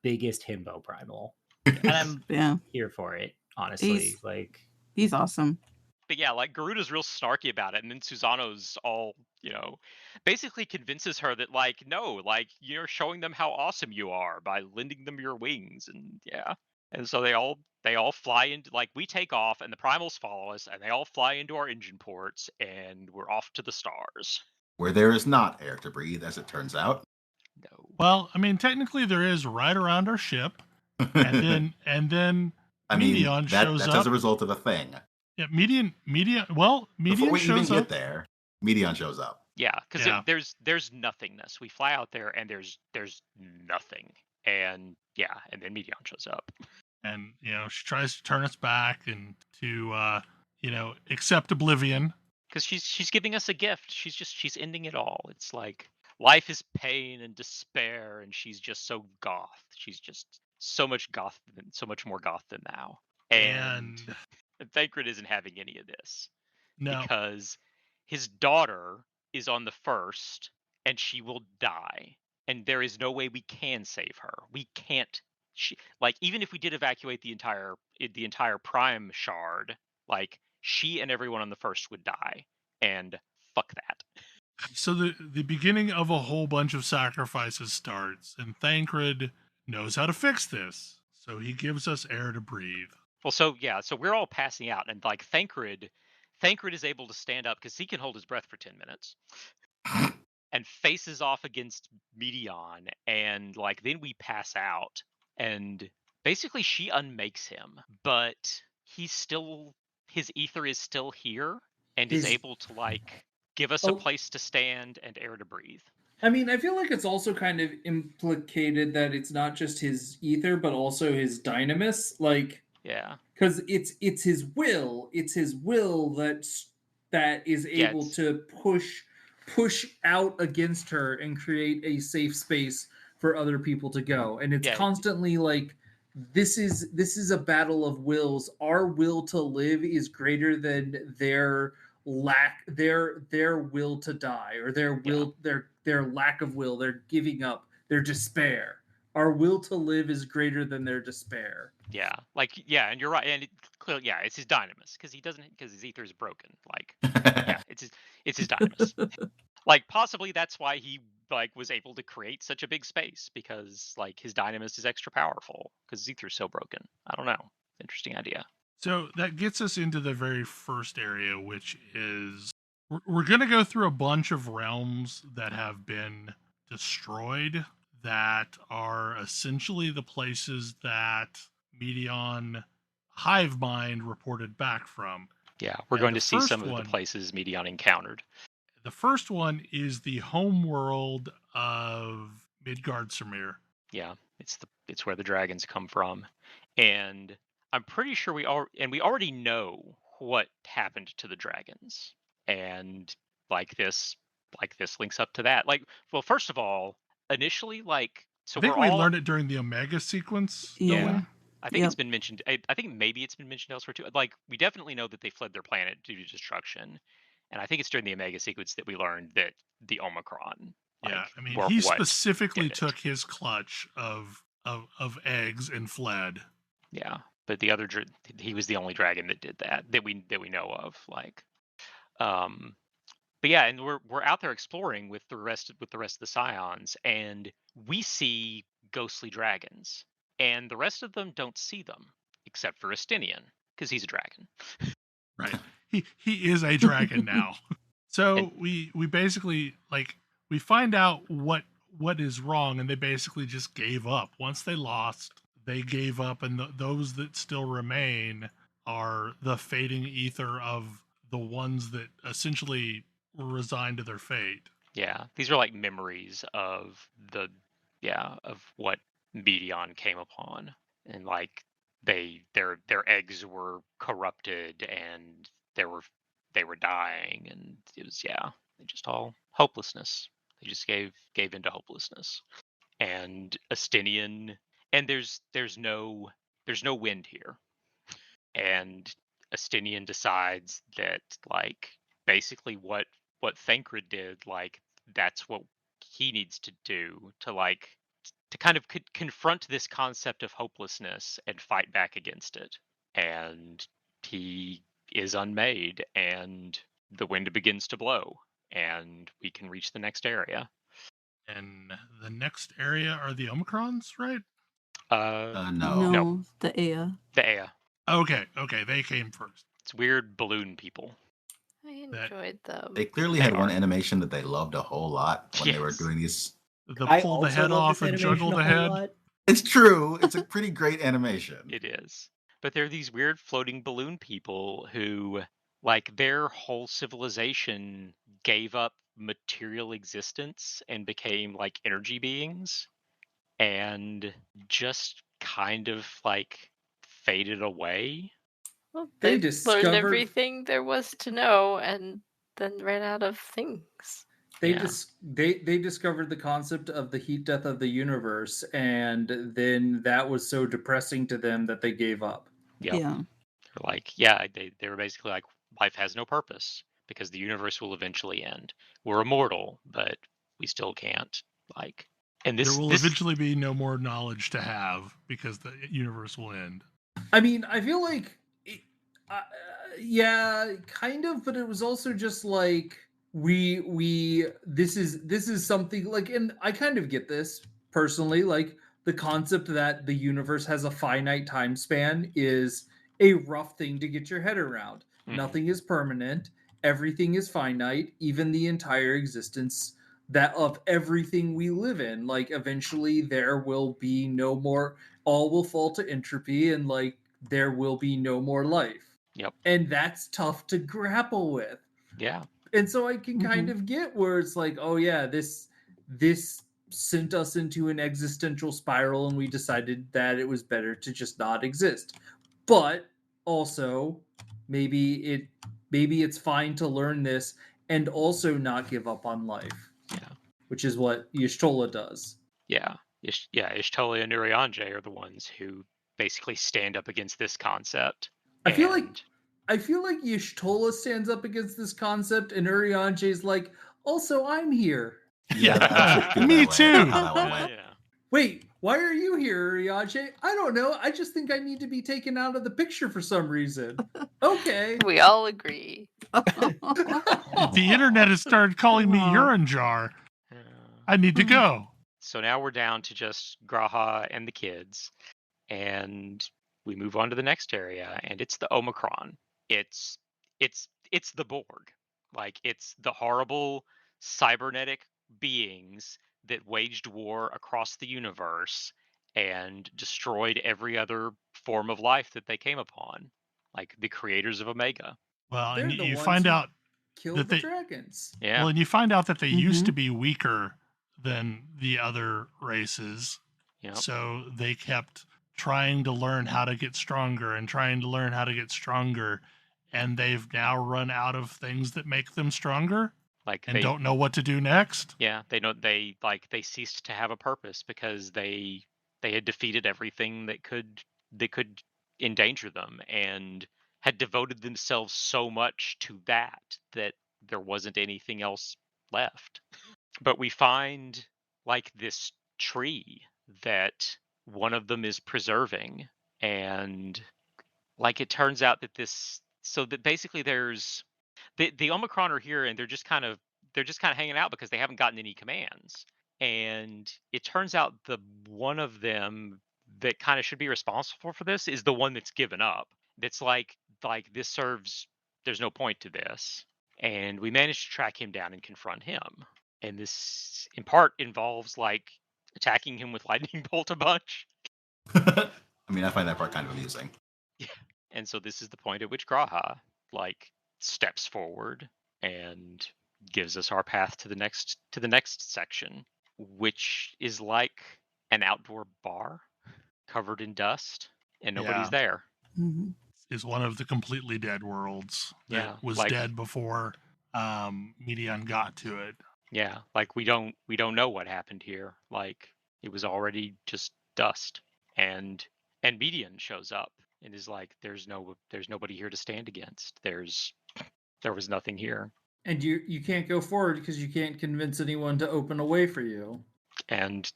biggest himbo primal, and I'm Yeah, here for it. Honestly, He's- like he's awesome. But yeah, like Garuda's real snarky about it, and then Susano's all, basically convinces her that like, no, like you're showing them how awesome you are by lending them your wings, and yeah. And so they all fly into, like, we take off and the primals follow us and they all fly into our engine ports and we're off to the stars. Where there is not air to breathe, as it turns out. No. Well, I mean, technically there is right around our ship, and then I mean, Medion shows that's up. as a result of a thing. Yeah, Medion. Before Medion we even shows get up. there, Medion shows up. Yeah, because Yeah. there's nothingness. We fly out there and there's nothing. And yeah, and then Medion shows up. And she tries to turn us back and to accept oblivion. Because she's giving us a gift. She's ending it all. It's like life is pain and despair, and she's just so goth. She's just so much more goth than thou. And Thancred isn't having any of this. No, Because his daughter is on the first, and she will die. And there is no way we can save her. We can't. Even if we did evacuate the entire Prime shard, like she and everyone on the first would die, and fuck that. So the beginning of a whole bunch of sacrifices starts, and Thancred knows how to fix this. So he gives us air to breathe. Well, so we're all passing out, and like Thancred is able to stand up because he can hold his breath for 10 minutes. And faces off against Medion, and like then we pass out, and basically she unmakes him, but his ether is still here and is able to like give us a place to stand and air to breathe. I mean, I feel like it's also kind of implicated that it's not just his ether, but also his dynamis. Like, yeah, because it's his will. It's his will that is able to push out against her and create a safe space for other people to go. And it's constantly like, this is a battle of wills. Our will to live is greater than their will to die, or their lack of will, their giving up, their despair. Our will to live is greater than their despair. Yeah, and you're right, and clearly, it's his dynamis because his ether is broken. Like, it's his dynamis. Like, possibly that's why he was able to create such a big space, because like his dynamis is extra powerful because his ether is so broken. I don't know. Interesting idea. So that gets us into the very first area, which is we're going to go through a bunch of realms that have been destroyed, that are essentially the places that Medion hive mind reported back from. Yeah, we're going to see some of the places Medion encountered. The first one is the home world of Midgard-Samir. Yeah, it's where the dragons come from, and I'm pretty sure we already know what happened to the dragons, and this links up to that. Like, well, first of all, initially, so I think we learned it during the Omega sequence. Yeah. I think it's been mentioned. I think maybe it's been mentioned elsewhere too. Like, we definitely know that they fled their planet due to destruction, and I think it's during the Omega sequence that we learned that the Omicron. Yeah, I mean, he specifically took his clutch of eggs and fled. Yeah, but the other he was the only dragon that did that we know of. Like, But yeah, and we're out there exploring with the rest of the scions, and we see ghostly dragons, and the rest of them don't see them except for Estinian because he's a dragon. Right. He is a dragon now. So And- we basically we find out what is wrong, and they basically just gave up. Once they lost, they gave up, and those that still remain are the fading ether of the ones that essentially were resigned to their fate. Yeah, these are like memories of of what Medion came upon, and like their eggs were corrupted, and they were dying, and it was they just all hopelessness. They just gave into hopelessness, and Estinian, and there's no wind here, and Estinian decides that like basically what Thancred did, like that's what he needs to do to kind of confront this concept of hopelessness and fight back against it. And he is unmade, and the wind begins to blow, and we can reach the next area. And the next area are the Omicrons, right? No. No, the Aya. The Aya. Okay, they came first. It's weird balloon people. I That- enjoyed them. They clearly They had one are. animation that they loved a whole lot when they were Yes. doing these. The I pull the also head love off this and juggle animation the a whole head. lot. It's true. It's a pretty great animation. It is. But they're these weird floating balloon people who, like, their whole civilization gave up material existence and became like energy beings and just kind of like faded away. Well, They they learned discovered- everything there was to know, and then ran out of things. Yeah. They discovered the concept of the heat death of the universe, and then that was so depressing to them that they gave up. Yep. Yeah. They're like, yeah, they were basically like, life has no purpose because the universe will eventually end. We're immortal, but we still can't. Like, and There will eventually be no more knowledge to have because the universe will end. I mean, I feel like, yeah, kind of, but it was also just like this is something like, and I kind of get this personally, like the concept that the universe has a finite time span is a rough thing to get your head around. Mhm. Nothing is permanent. Everything is finite, even the entire existence that of everything we live in. Like eventually there will be no more, all will fall to entropy, and like there will be no more life. Yep. And that's tough to grapple with. Yeah. And so I can kind of get where it's like, oh yeah, this sent us into an existential spiral, and we decided that it was better to just not exist. But also maybe it's fine to learn this and also not give up on life. Yeah. Which is what Y'shtola does. Yeah. Y'shtola and Urianger are the ones who basically stand up against this concept. I feel like And- Y'shtola stands up against this concept, and Urianger is like, also I'm here. Yeah, that should Me be that way. too. How that one went. yeah. Wait, why are you here, Urianger? I don't know. I just think I need to be taken out of the picture for some reason. Okay. We all agree. The internet has started calling me Aw. urine jar. Yeah. I need to go. So now we're down to just Graha and the kids, and we move on to the next area, and it's the Omicron. It's the Borg. Like, it's the horrible cybernetic beings that waged war across the universe and destroyed every other form of life that they came upon, like the creators of Omega. Well, They're and the you ones find who out Kill that the they- dragons. Yeah. well, and you find out that they used to Mhm. be weaker than the other races. Yep. So they kept trying to learn how to get stronger and trying to learn how to get stronger. And they've now run out of things that make them stronger Like and they don't know what to do next. Yeah, they ceased to have a purpose because they had defeated everything that could endanger them, and had devoted themselves so much to that there wasn't anything else left. But we find like this tree that one of them is preserving, and like it turns out that basically there's the Omicron are here, and they're just kind of hanging out because they haven't gotten any commands. And it turns out the one of them that kind of should be responsible for this is the one that's given up. That's like this serves. There's no point to this, and we managed to track him down and confront him. And this, in part, involves like attacking him with lightning bolt a bunch. I mean, I find that part kind of amusing. Yeah. And so this is the point at which Graha like steps forward and gives us our path to the next section, which is like an outdoor bar covered in dust and nobody's there. Mhm. Is one of the completely dead worlds that Yeah, was like- dead before Medion got to it. Yeah, like we don't know what happened here. Like it was already just dust. And Median shows up and is like, there's nobody here to stand against. There was nothing here. And you can't go forward because you can't convince anyone to open a way for you. And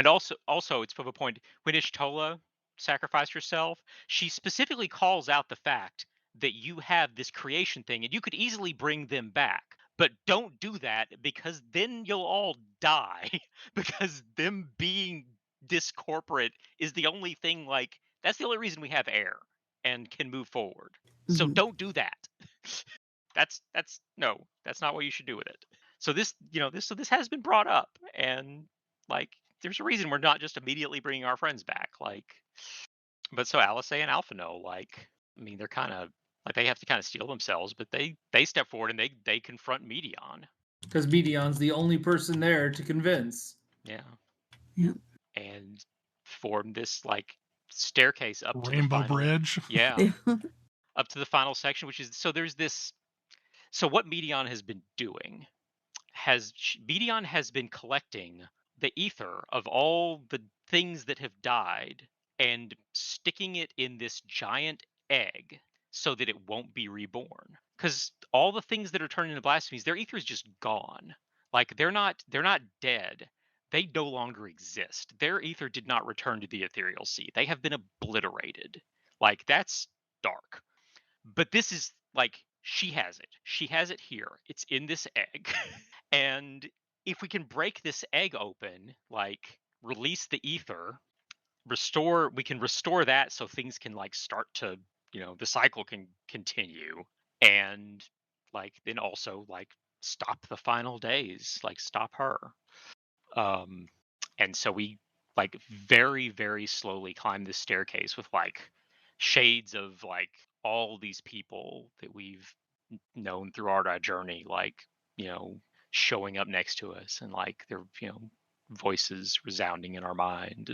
also it's of a point when Ishtola sacrificed herself, she specifically calls out the fact that you have this creation thing and you could easily bring them back. But don't do that because then you'll all die. Because them being this corporate is the only thing, like, that's the only reason we have air and can move forward. So Mhm. don't do that. That's not what you should do with it. So this has been brought up, and like there's a reason we're not just immediately bringing our friends back. Like, but so Alice and Alpha know, like, I mean, they're kind of like they have to kind of steel themselves, but they step forward and they confront Medion. Because Medion's the only person there to convince. Yeah. Yep. And form this like staircase up to the Rainbow final, Bridge. Yeah. Yeah. Up to the final section, which is so there's this. So what Medion has been doing Medion has been collecting the ether of all the things that have died and sticking it in this giant egg so that it won't be reborn. Because all the things that are turned into blasphemies, their ether is just gone. Like they're not dead. They no longer exist. Their ether did not return to the ethereal sea. They have been obliterated. Like that's dark. But this is like she has it. She has it here. It's in this egg. And if we can break this egg open, like release the ether, we can restore that so things can like start to, the cycle can continue. And like then also like stop the final days, like stop her. And so we like very, very slowly climb this staircase with like shades of like all these people that we've known throughout our journey, like, showing up next to us and like their, voices resounding in our mind.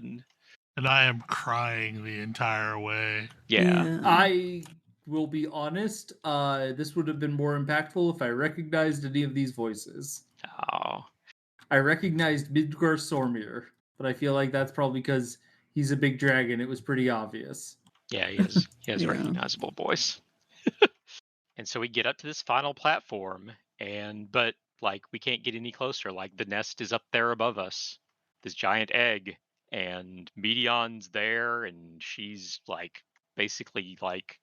And I am crying the entire way. Yeah. I will be honest, this would have been more impactful if I recognized any of these voices. Oh, I recognized Midgar Sormir, but I feel like that's probably because he's a big dragon. It was pretty obvious. yeah, he has Yeah. recognizable voice. And so we get up to this final platform but like we can't get any closer. Like the nest is up there above us, this giant egg, and Medion's there, and she's like basically like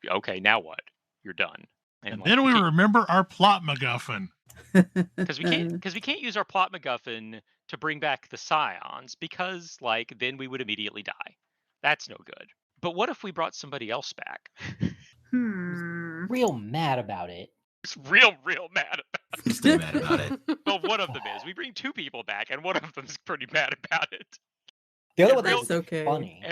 okay, now what? You're done. And like, then we remember our plot MacGuffin. because we can't use our plot MacGuffin to bring back the Scions because like then we would immediately die. That's no good. But what if we brought somebody else back? Real mad about it. It's real mad about it. Stay mad about it. Well, one of them is. We bring two people back, and one of them's pretty mad about it. The other And one real- is That's okay. funny.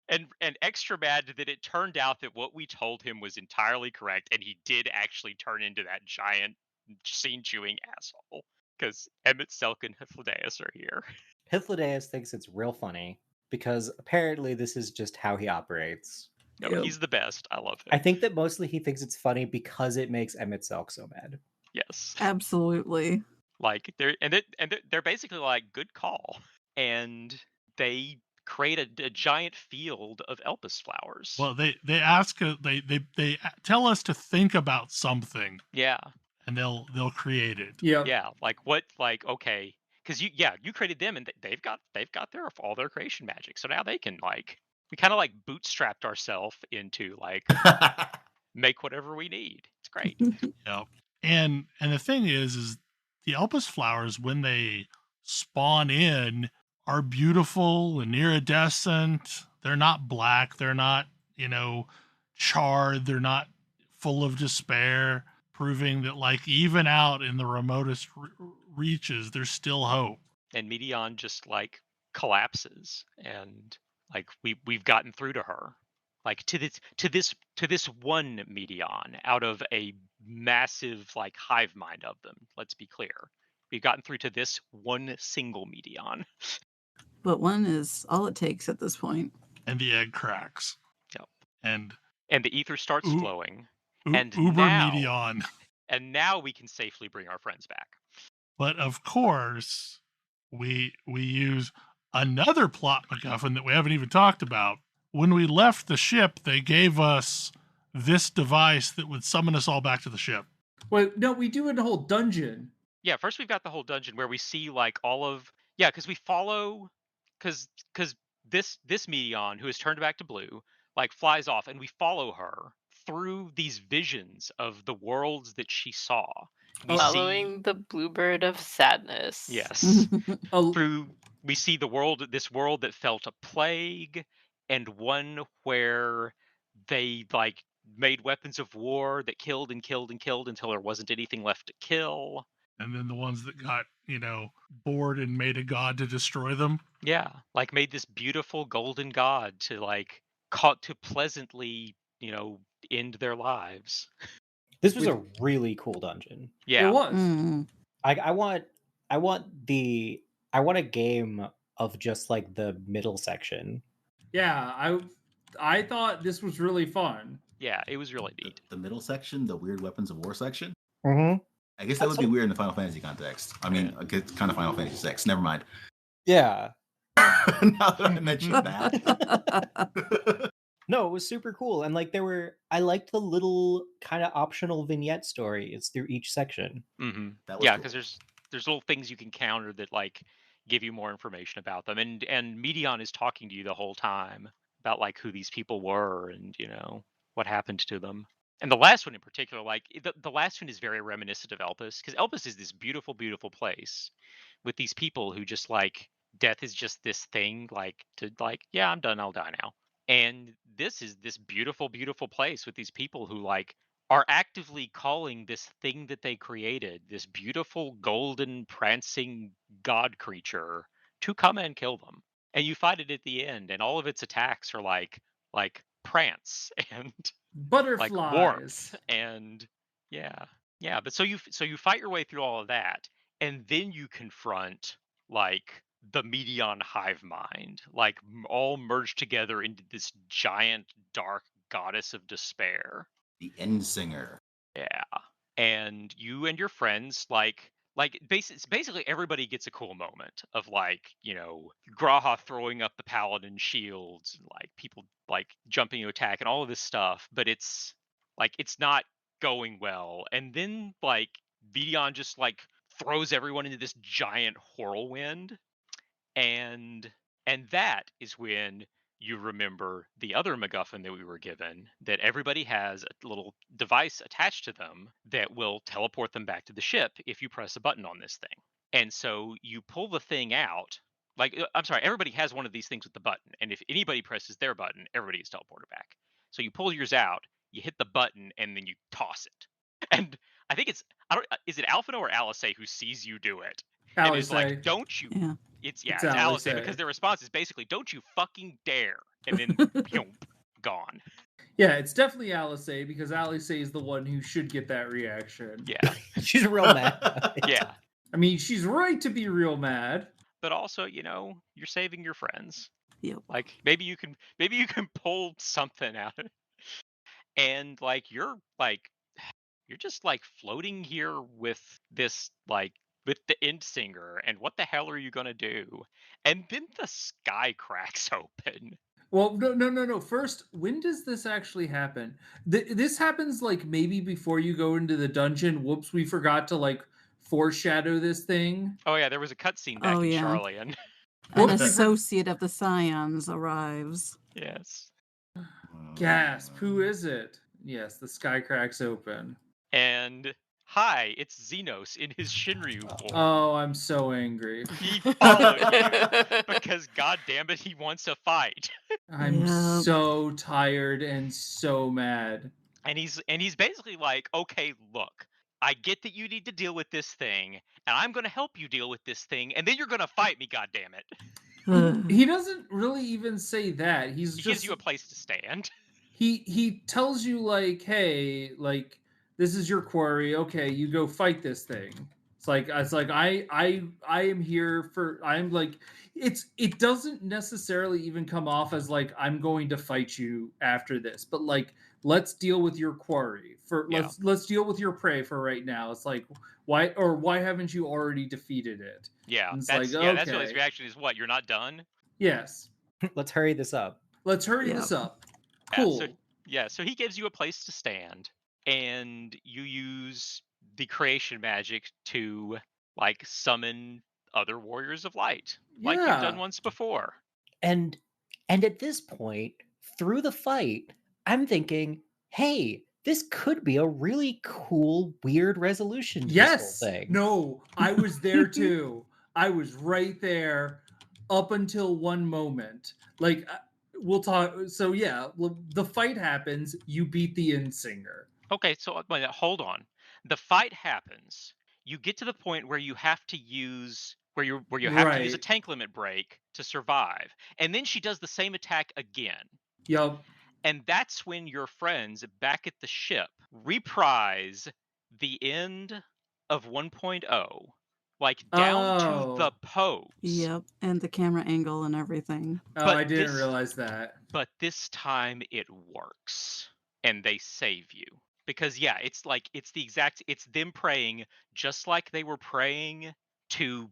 And extra mad that it turned out that what we told him was entirely correct, and he did actually turn into that giant scene-chewing asshole. Because Emmett Selk and Hythlodaeus are here. Hythlodaeus thinks it's real funny because apparently this is just how he operates. No, Yep. he's the best. I love him. I think that mostly he thinks it's funny because it makes Emmett Selk so mad. Yes. Absolutely. Like they're basically like, good call, and they create a giant field of Elpis flowers. Well, they ask they tell us to think about something, Yeah, and they'll create it. Yeah. yeah. Like what? Like okay, because you created them, and they've got all their creation magic. So now they can like we kind of like bootstrapped ourselves into like make whatever we need. It's great. Yep. And the thing is the Elpis flowers, when they spawn in, are beautiful and iridescent. They're not black. They're not, charred. They're not full of despair, proving that, like, even out in the remotest reaches, there's still hope. And Medion just like collapses, and like we've gotten through to her, like to this one Medion out of a massive like hive mind of them. Let's be clear, we've gotten through to this one single Medion. But one is all it takes at this point. And the egg cracks. Yep. And the ether starts flowing. And Uber now, Medion. And now we can safely bring our friends back. But of course, we use another plot MacGuffin that we haven't even talked about. When we left the ship, they gave us this device that would summon us all back to the ship. Wait, no, we do in the whole dungeon. Yeah, first we've got the whole dungeon where we see like all of because we follow because this Medion who has turned back to blue like flies off, and we follow her through these visions of the worlds that she saw. Following the bluebird of sadness. Yes. We see this world that felt a plague, and one where they like made weapons of war that killed and killed and killed until there wasn't anything left to kill. And then the ones that got, bored and made a god to destroy them. Yeah, like made this beautiful golden god to like to pleasantly, end their lives. This was a really cool dungeon. Yeah, It was. I want a game of just like the middle section. Yeah, I thought this was really fun. Yeah, it was really neat. The middle section, the weird weapons of war section. Mm-hmm. I guess that would be weird in the Final Fantasy context. I mean, it's kind of Final Fantasy VI. Never mind. Yeah. Now that I mentioned that. No, it was super cool. And like I liked the little kind of optional vignette stories through each section. Mm-hmm. That was Yeah, cool. because there's little things you can counter that like give you more information about them. And Medion is talking to you the whole time about like who these people were and what happened to them. And the last one in particular, like the last one is very reminiscent of Elpis, because Elpis is this beautiful, beautiful place with these people who just like death is just this thing, like to like, yeah, I'm done, I'll die now. And this is this beautiful, beautiful place with these people who like are actively calling this thing that they created, this beautiful golden prancing god creature, to come and kill them. And you fight it at the end, and all of its attacks are like prance and Butterflies. like warmth and yeah. But so you fight your way through all of that, and then you confront like the Medion hive mind, like all merged together into this giant dark goddess of despair. The end singer. Yeah, and you and your friends like basically everybody gets a cool moment of like Graha throwing up the paladin shields and like people like jumping to attack and all of this stuff, but it's not going well. And then like Medion just like throws everyone into this giant whirlwind, and that is when you remember the other MacGuffin that we were given, that everybody has a little device attached to them that will teleport them back to the ship if you press a button on this thing. And so you pull the thing out, everybody has one of these things with the button, and if anybody presses their button, everybody is teleported back. So you pull yours out, you hit the button, and then you toss it. And I think is it Alphino or Alice who sees you do it? And is like, don't you? Yeah. It's Alice, because their response is basically, "Don't you fucking dare!" And then gone. Yeah, it's definitely Alice because Alice is the one who should get that reaction. Yeah, She's real mad. yeah. I mean, she's right to be real mad. But also, you're saving your friends. Yep. Like maybe you can pull something out of it. And like you're just like floating here with this like with the end singer, and what the hell are you gonna do? And then the sky cracks open. Well, no. First, when does this actually happen? This happens like maybe before you go into the dungeon. Whoops, we forgot to like foreshadow this thing. Oh yeah, there was a cutscene back in Charlian. An associate of the Scions arrives. Yes. Gasp! Who is it? Yes, the sky cracks open. And hi, it's Xenos in his Shinryu form. Oh, I'm so angry. He followed you because, god damn it, he wants to fight. I'm Yep. so tired and so mad. And he's basically like, okay, look, I get that you need to deal with this thing, and I'm gonna help you deal with this thing, and then you're gonna fight me, god damn it. He doesn't really even say that. He gives you a place to stand. He tells you like, hey, like this is your quarry. Okay, you go fight this thing. It's like I am here for I'm like it doesn't necessarily even come off as like I'm going to fight you after this, but like let's deal with your quarry for Yeah. let's deal with your prey for right now. It's like why haven't you already defeated it? Yeah, And it's that's like, that's what his okay. reaction is. What, you're not done? Yes. Let's hurry this up. Let's hurry Yep. this up. Yeah, Cool. so he gives you a place to stand, and you use the creation magic to like summon other warriors of light, like you've done Yeah. once before. And at this point, through the fight, I'm thinking, hey, this could be a really cool, weird resolution to Yes. this whole thing. No, I was there too. I was right there up until one moment. Like we'll talk. So yeah, the fight happens. You beat the Insinger. Okay, so hold on. The fight happens. You get to the point where you have to use where you have to use a Right. tank limit break to survive, and then she does the same attack again. Yup. And that's when your friends back at the ship reprise the end of 1.0, like down to the Oh. pose. Yep, and the camera angle and everything. Oh, But I didn't this- realize that. But this time it works, and they save you. Because yeah, it's them praying just like they were praying to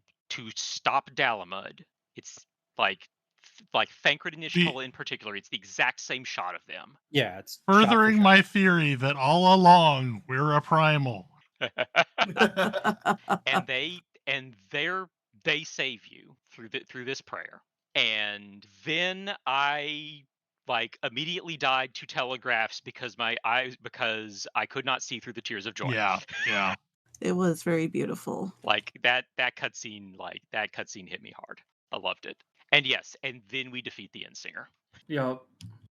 stop Dalamud. It's like Thancred and Ishtola in particular. It's the exact same shot of them. Yeah, it's Furthering my theory that all along we're a primal. And they save you through this prayer. And then I like immediately died to telegraphs because I could not see through the tears of joy. Yeah. It was very beautiful. Like that cutscene hit me hard. I loved it. And yes, and then we defeat the Endsinger. Yup.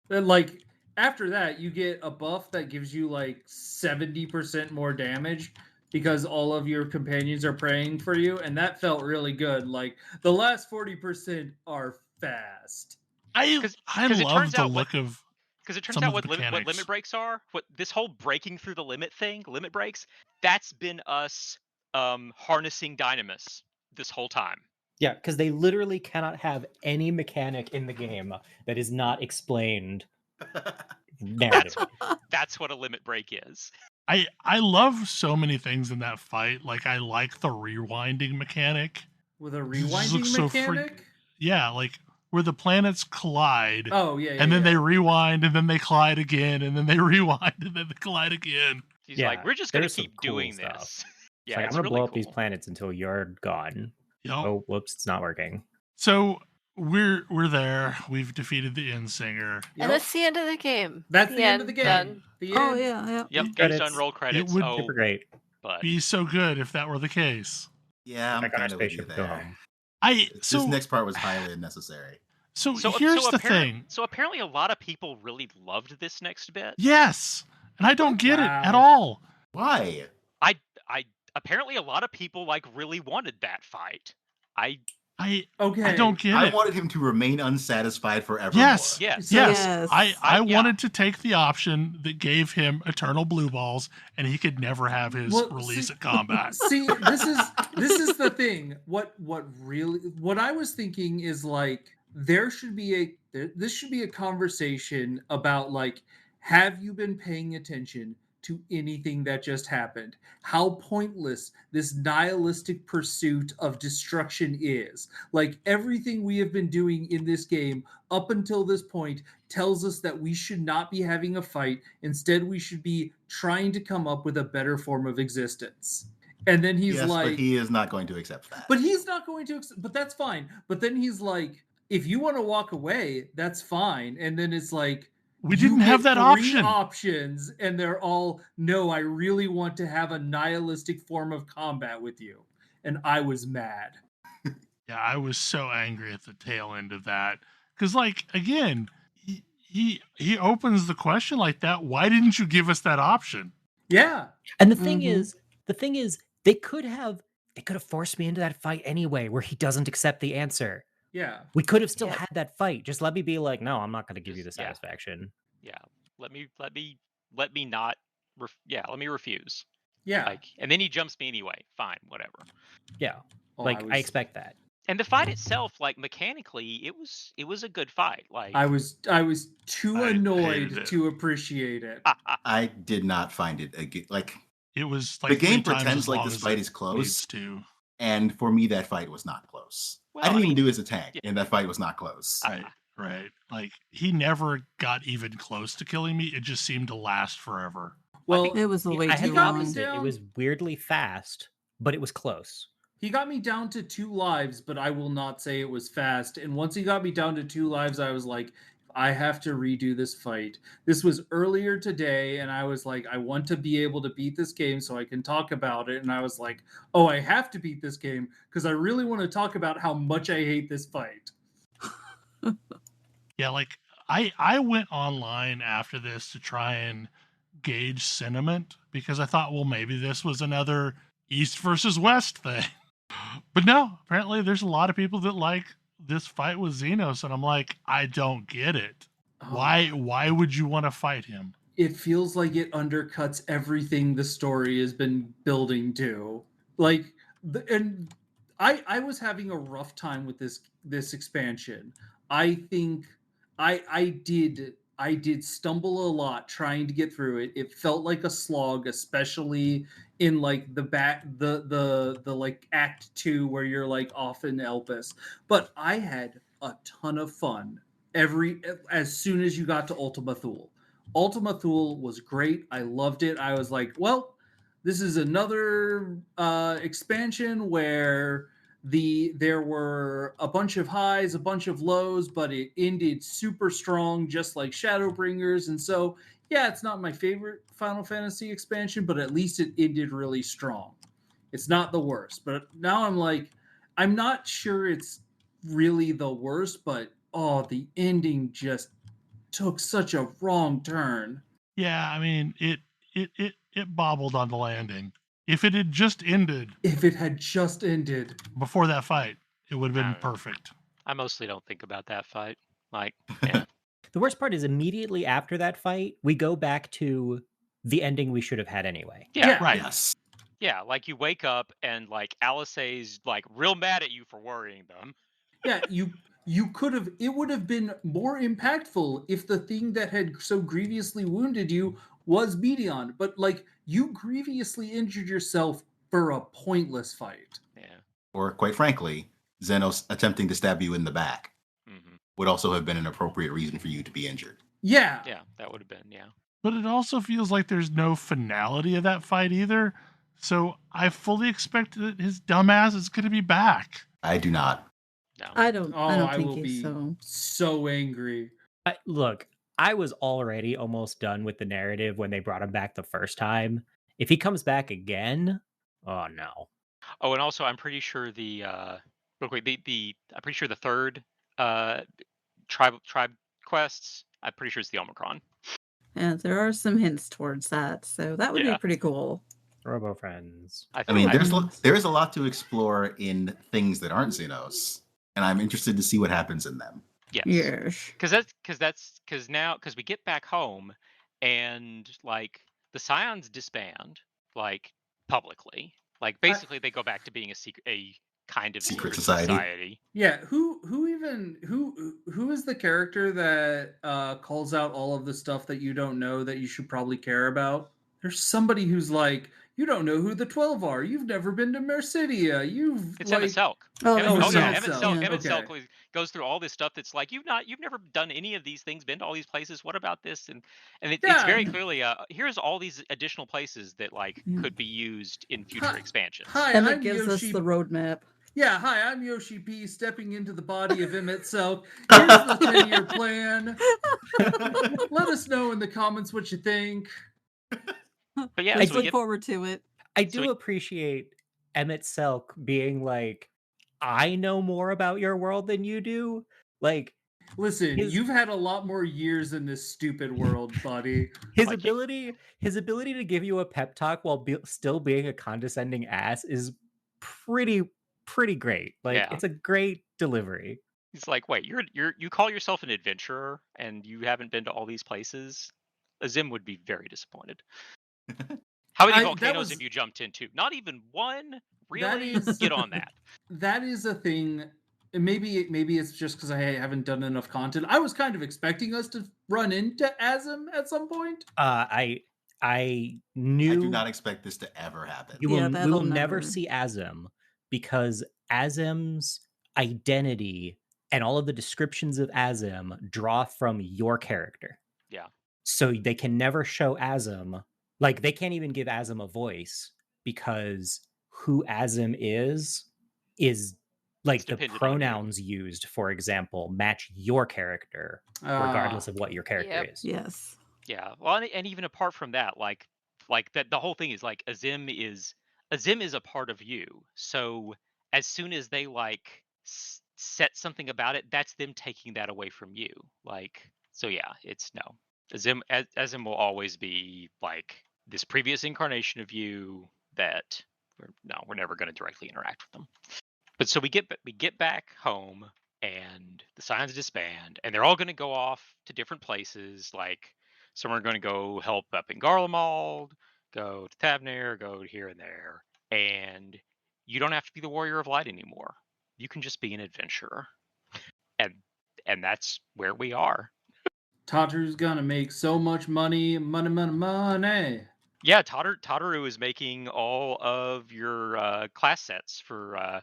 Then like after that, you get a buff that gives you like 70% more damage because all of your companions are praying for you, and that felt really good. Like the last 40% are fast. I 'Cause love turns the out look of Because it turns some out of what the limit mechanics. breaks are, what this whole breaking through the limit thing, limit breaks, that's been us harnessing Dynamis this whole time. Yeah, because they literally cannot have any mechanic in the game that is not explained narratively. That's what a limit break is. I love so many things in that fight. Like I like the rewinding mechanic. With a This rewinding looks so mechanic? Yeah, like where the planets collide. Oh, yeah, and then they rewind, and then they collide again, and then they rewind, and then they collide again. He's Yeah, like, we're just gonna there's some keep cool doing stuff. this. It's Yeah, like, it's I'm gonna really blow up cool. these planets until you're gone. Yep. Oh, whoops, it's not working. So we're there. We've defeated the Endsinger. And that's the end of the game. That's the end of the game. Done. The Oh end. yeah, yeah. Yep, game's Credits. done, roll credits. would- Super great. But Be so good if that were the case. Yeah, I'm Back on our kind of with you spaceship, go there. home. So This next part was highly unnecessary. so here's the thing. So apparently a lot of people really loved this next bit. Yes, and I don't get it at Wow. all. Why? I apparently a lot of people like really wanted that fight. I Okay. don't get I it. wanted him to remain unsatisfied forever. Yes. Yes. Yes, Yes. I Yeah. wanted to take the option that gave him eternal blue balls, and he could never have his Well, release see- at combat. See, this is the thing. What I was thinking is like this should be a conversation about like, have you been paying attention to anything that just happened? How pointless this nihilistic pursuit of destruction is. Like everything we have been doing in this game up until this point tells us that we should not be having a fight. Instead, we should be trying to come up with a better form of existence. And then he's Yes, like, but he is not going to accept that. but he's not going to, but that's fine. But then he's like, if you want to walk away, that's fine. And then it's like, We You didn't have get that three option. options, and they're all, no, I really want to have a nihilistic form of combat with you. And I was mad. Yeah, I was so angry at the tail end of that. Because, like, again, he opens the question like that. Why didn't you give us that option? Yeah. And the thing is, they could have forced me into that fight anyway, where he doesn't accept the answer. Yeah. We could have still Yeah. had that fight. Just let me be like, no, I'm not going to give you the Just- yeah. satisfaction. Yeah, let me not. Let me refuse. Yeah. Like, and then he jumps me anyway. Fine, whatever. Yeah, Oh, like I expect that. And the fight itself, like mechanically, it was a good fight. Like I was too I annoyed hated it. to appreciate it. I did not find it like It was the like game 3 times pretends as like long this as fight it is close, needs to. and for me that fight was not close. Well, I didn't I even mean, do his attack, yeah. and that fight was not close. Right. Like, he never got even close to killing me. It just seemed to last forever. Well, It was a way I too had the got me long. opposite. It down. was weirdly fast, but it was close. he got me down to 2 lives, but I will not say it was fast. And once he got me down to 2 lives, I was like, I have to redo this fight. This was earlier today, and I was like, I want to be able to beat this game so I can talk about it. And I was like, oh, I have to beat this game because I really want to talk about how much I hate this fight. Yeah, like, I went online after this to try and gauge sentiment because I thought, well, maybe this was another East versus West thing. But no, apparently there's a lot of people that like this fight with Xenos, and I'm like, I don't get it. Why would you want to fight him? It feels like it undercuts everything the story has been building to. Like, and I was having a rough time with this expansion. I think I did stumble a lot trying to get through it. It felt like a slog, especially in like the like act 2 where you're like off in Elpis. But I had a ton of fun as soon as you got to Ultima Thule. Ultima Thule was great. I loved it. I was like, well, this is another expansion where there were a bunch of highs, a bunch of lows, but it ended super strong, just like Shadowbringers. And so, yeah, it's not my favorite Final Fantasy expansion, but at least it ended really strong. It's not the worst, but now I'm like, I'm not sure it's really the worst, but the ending just took such a wrong turn. Yeah, I mean, it bobbled on the landing. If it had just ended before that fight, it would have been perfect. I mostly don't think about that fight. Like, yeah. The worst part is immediately after that fight, we go back to the ending we should have had anyway. Yeah, Right. Yes. yeah. Like you wake up and like Alisaie's like real mad at you for worrying them. Yeah, you could have. It would have been more impactful if the thing that had so grievously wounded you was Meteon, but like you grievously injured yourself for a pointless fight. Yeah. Or quite frankly, Xenos attempting to stab you in the back Mm-hmm. would also have been an appropriate reason for you to be injured. Yeah. Yeah, that would have been, yeah. But it also feels like there's no finality of that fight either. So I fully expect that his dumbass is going to be back. I do not. No. I don't I will think be so. so angry. Look, I was already almost done with the narrative when they brought him back the first time. If he comes back again, oh no. Oh, and also I'm pretty sure real quick, I'm pretty sure the third tribe quests, I'm pretty sure it's the Omicron. Yeah, there are some hints towards that, so that would be Yeah. pretty cool. Robo friends. I mean, there is a lot to explore in things that aren't Xenos, and I'm interested to see what happens in them. Yes. Yes. Because we get back home and like the Scions disband like publicly. Like basically they go back to being a kind of Secret secret society. Yeah, who is the character that calls out all of the stuff that you don't know that you should probably care about? There's somebody who's like, you don't know who the 12 are. You've never been to Mercidia. It's like, Emmett Selk. Oh, Emmett Emmett Selk, Selk, Emmett Selk, yeah. Emmett Selk Okay. goes through all this stuff that's like you've never done any of these things, been to all these places. What about this? And it's Yeah. very clearly here's all these additional places that like Yeah. could be used in future expansions. Hi, And I'm it gives Yoshi. us the roadmap. Yeah, hi, I'm Yoshi P, stepping into the body of Emmett Selk. Here's the 10-year plan. Let us know in the comments what you think. But yeah, Just so we look get forward to it. I So do we- appreciate Emmett Selk being like, I know more about your world than you do. Like, Listen, His- you've had a lot more years in this stupid world, buddy. his Like, ability to give you a pep talk while still being a condescending ass is pretty great. Like, Yeah. it's a great delivery. he's like, wait, you call yourself an adventurer and you haven't been to all these places? Azim would be very disappointed. How many volcanoes have you jumped into? Not even one? Really? is- Get on that. That is a thing. And maybe it's just because I haven't done enough content. I was kind of expecting us to run into Azim at some point. I knew I do not expect this to ever happen. we Yeah, will that'll never never. see Azim, because Azim's identity and all of the descriptions of Azim draw from your character. Yeah. So they can never show Azim, like they can't even give Azim a voice, because who Azim is like It's the dependent on you. pronouns used, for example, match your character regardless of what your character Yep. is. Yes. Yeah. Well, and even apart from that, like that, the whole thing is like Azim is a part of you. So as soon as they like set something about it, that's them taking that away from you. Like, so yeah, it's no. Azim will always be like this previous incarnation of you that we're never going to directly interact with them. But so we get back home and the Scions disband, and they're all going to go off to different places. Like some are going to go help up in Garlemald, go to Tavnir, go here and there, and you don't have to be the Warrior of Light anymore. You can just be an adventurer, and that's where we are. Tataru's gonna make so much money. Yeah, Tataru is making all of your class sets for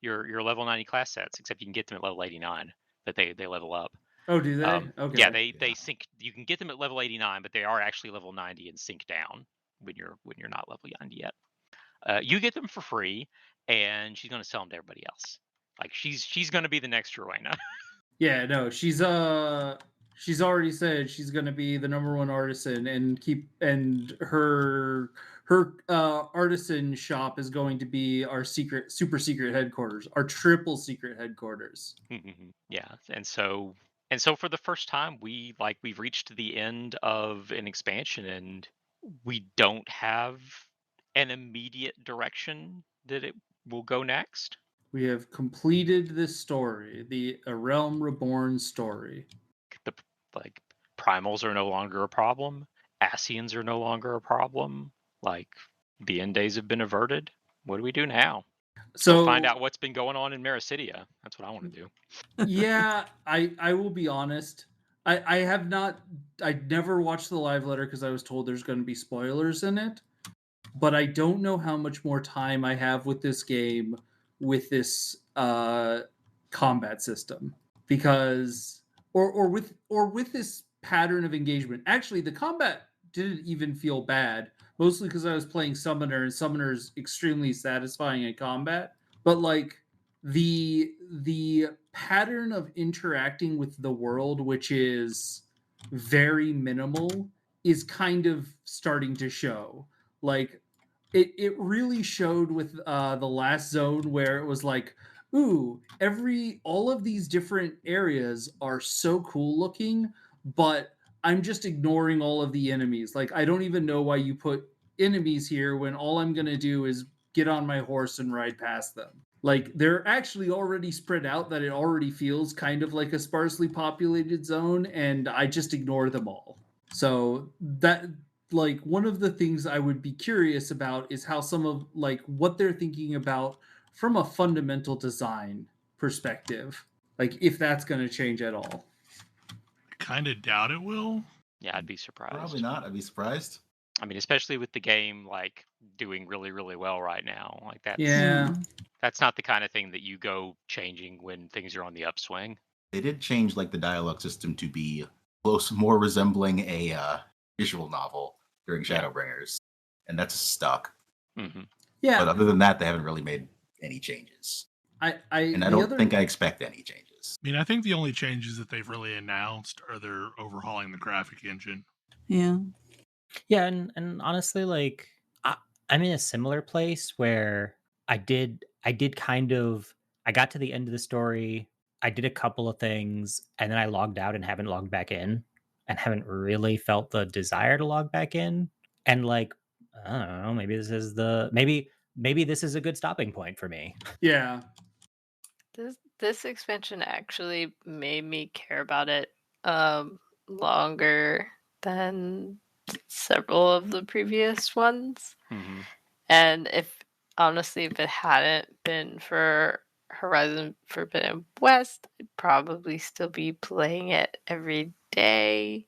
your level 90 class sets, except you can get them at level 89. That they level up. Oh, do they? Okay. Yeah, they sync. You can get them at level 89, but they are actually level 90 and sync down when you're not level 90 yet. You get them for free, and she's gonna sell them to everybody else. Like she's gonna be the next Rowena. Yeah, no, she's already said she's gonna be the #1 artisan and her artisan shop is going to be our super secret headquarters, our triple secret headquarters. Yeah, and so for the first time we've reached the end of an expansion, and we don't have an immediate direction that it will go next. We have completed this story, A Realm Reborn story. The primals are no longer a problem. Ascians are no longer a problem. Like the end days have been averted. What do we do now? So find out what's been going on in Maricidia. That's what I want to do. Yeah, I will be honest. I never watched the live letter because I was told there's going to be spoilers in it. But I don't know how much more time I have with this game, with this combat system, because or with this pattern of engagement. Actually, the combat didn't even feel bad, mostly because I was playing Summoner, and Summoner's extremely satisfying in combat. But like the pattern of interacting with the world, which is very minimal, is kind of starting to show. Like it really showed with the last zone, where it was like, ooh, all of these different areas are so cool looking, but I'm just ignoring all of the enemies. Like, I don't even know why you put enemies here when all I'm gonna do is get on my horse and ride past them. Like, they're actually already spread out, that it already feels kind of like a sparsely populated zone, and I just ignore them all. So that, like, one of the things I would be curious about is how some of, like, what they're thinking about from a fundamental design perspective, like if that's going to change at all. Kind of doubt it will. Yeah, I'd be surprised. Probably not. I'd be surprised. I mean, especially with the game like doing really, really well right now. Like that's not the kind of thing that you go changing when things are on the upswing. They did change like the dialogue system to be more resembling a visual novel during Shadowbringers, and that's stuck. Mm-hmm. Yeah. But other than that, they haven't really made any changes. And I don't think I expect any changes. I mean, I think the only changes that they've really announced are they're overhauling the graphic engine. Yeah. Yeah, and honestly, like I'm in a similar place where I got to the end of the story, I did a couple of things, and then I logged out and haven't logged back in, and haven't really felt the desire to log back in. And like, I don't know, maybe this is a good stopping point for me. Yeah. This expansion actually made me care about it longer than several of the previous ones. Mm-hmm. And if it hadn't been for Horizon Forbidden West, I'd probably still be playing it every day.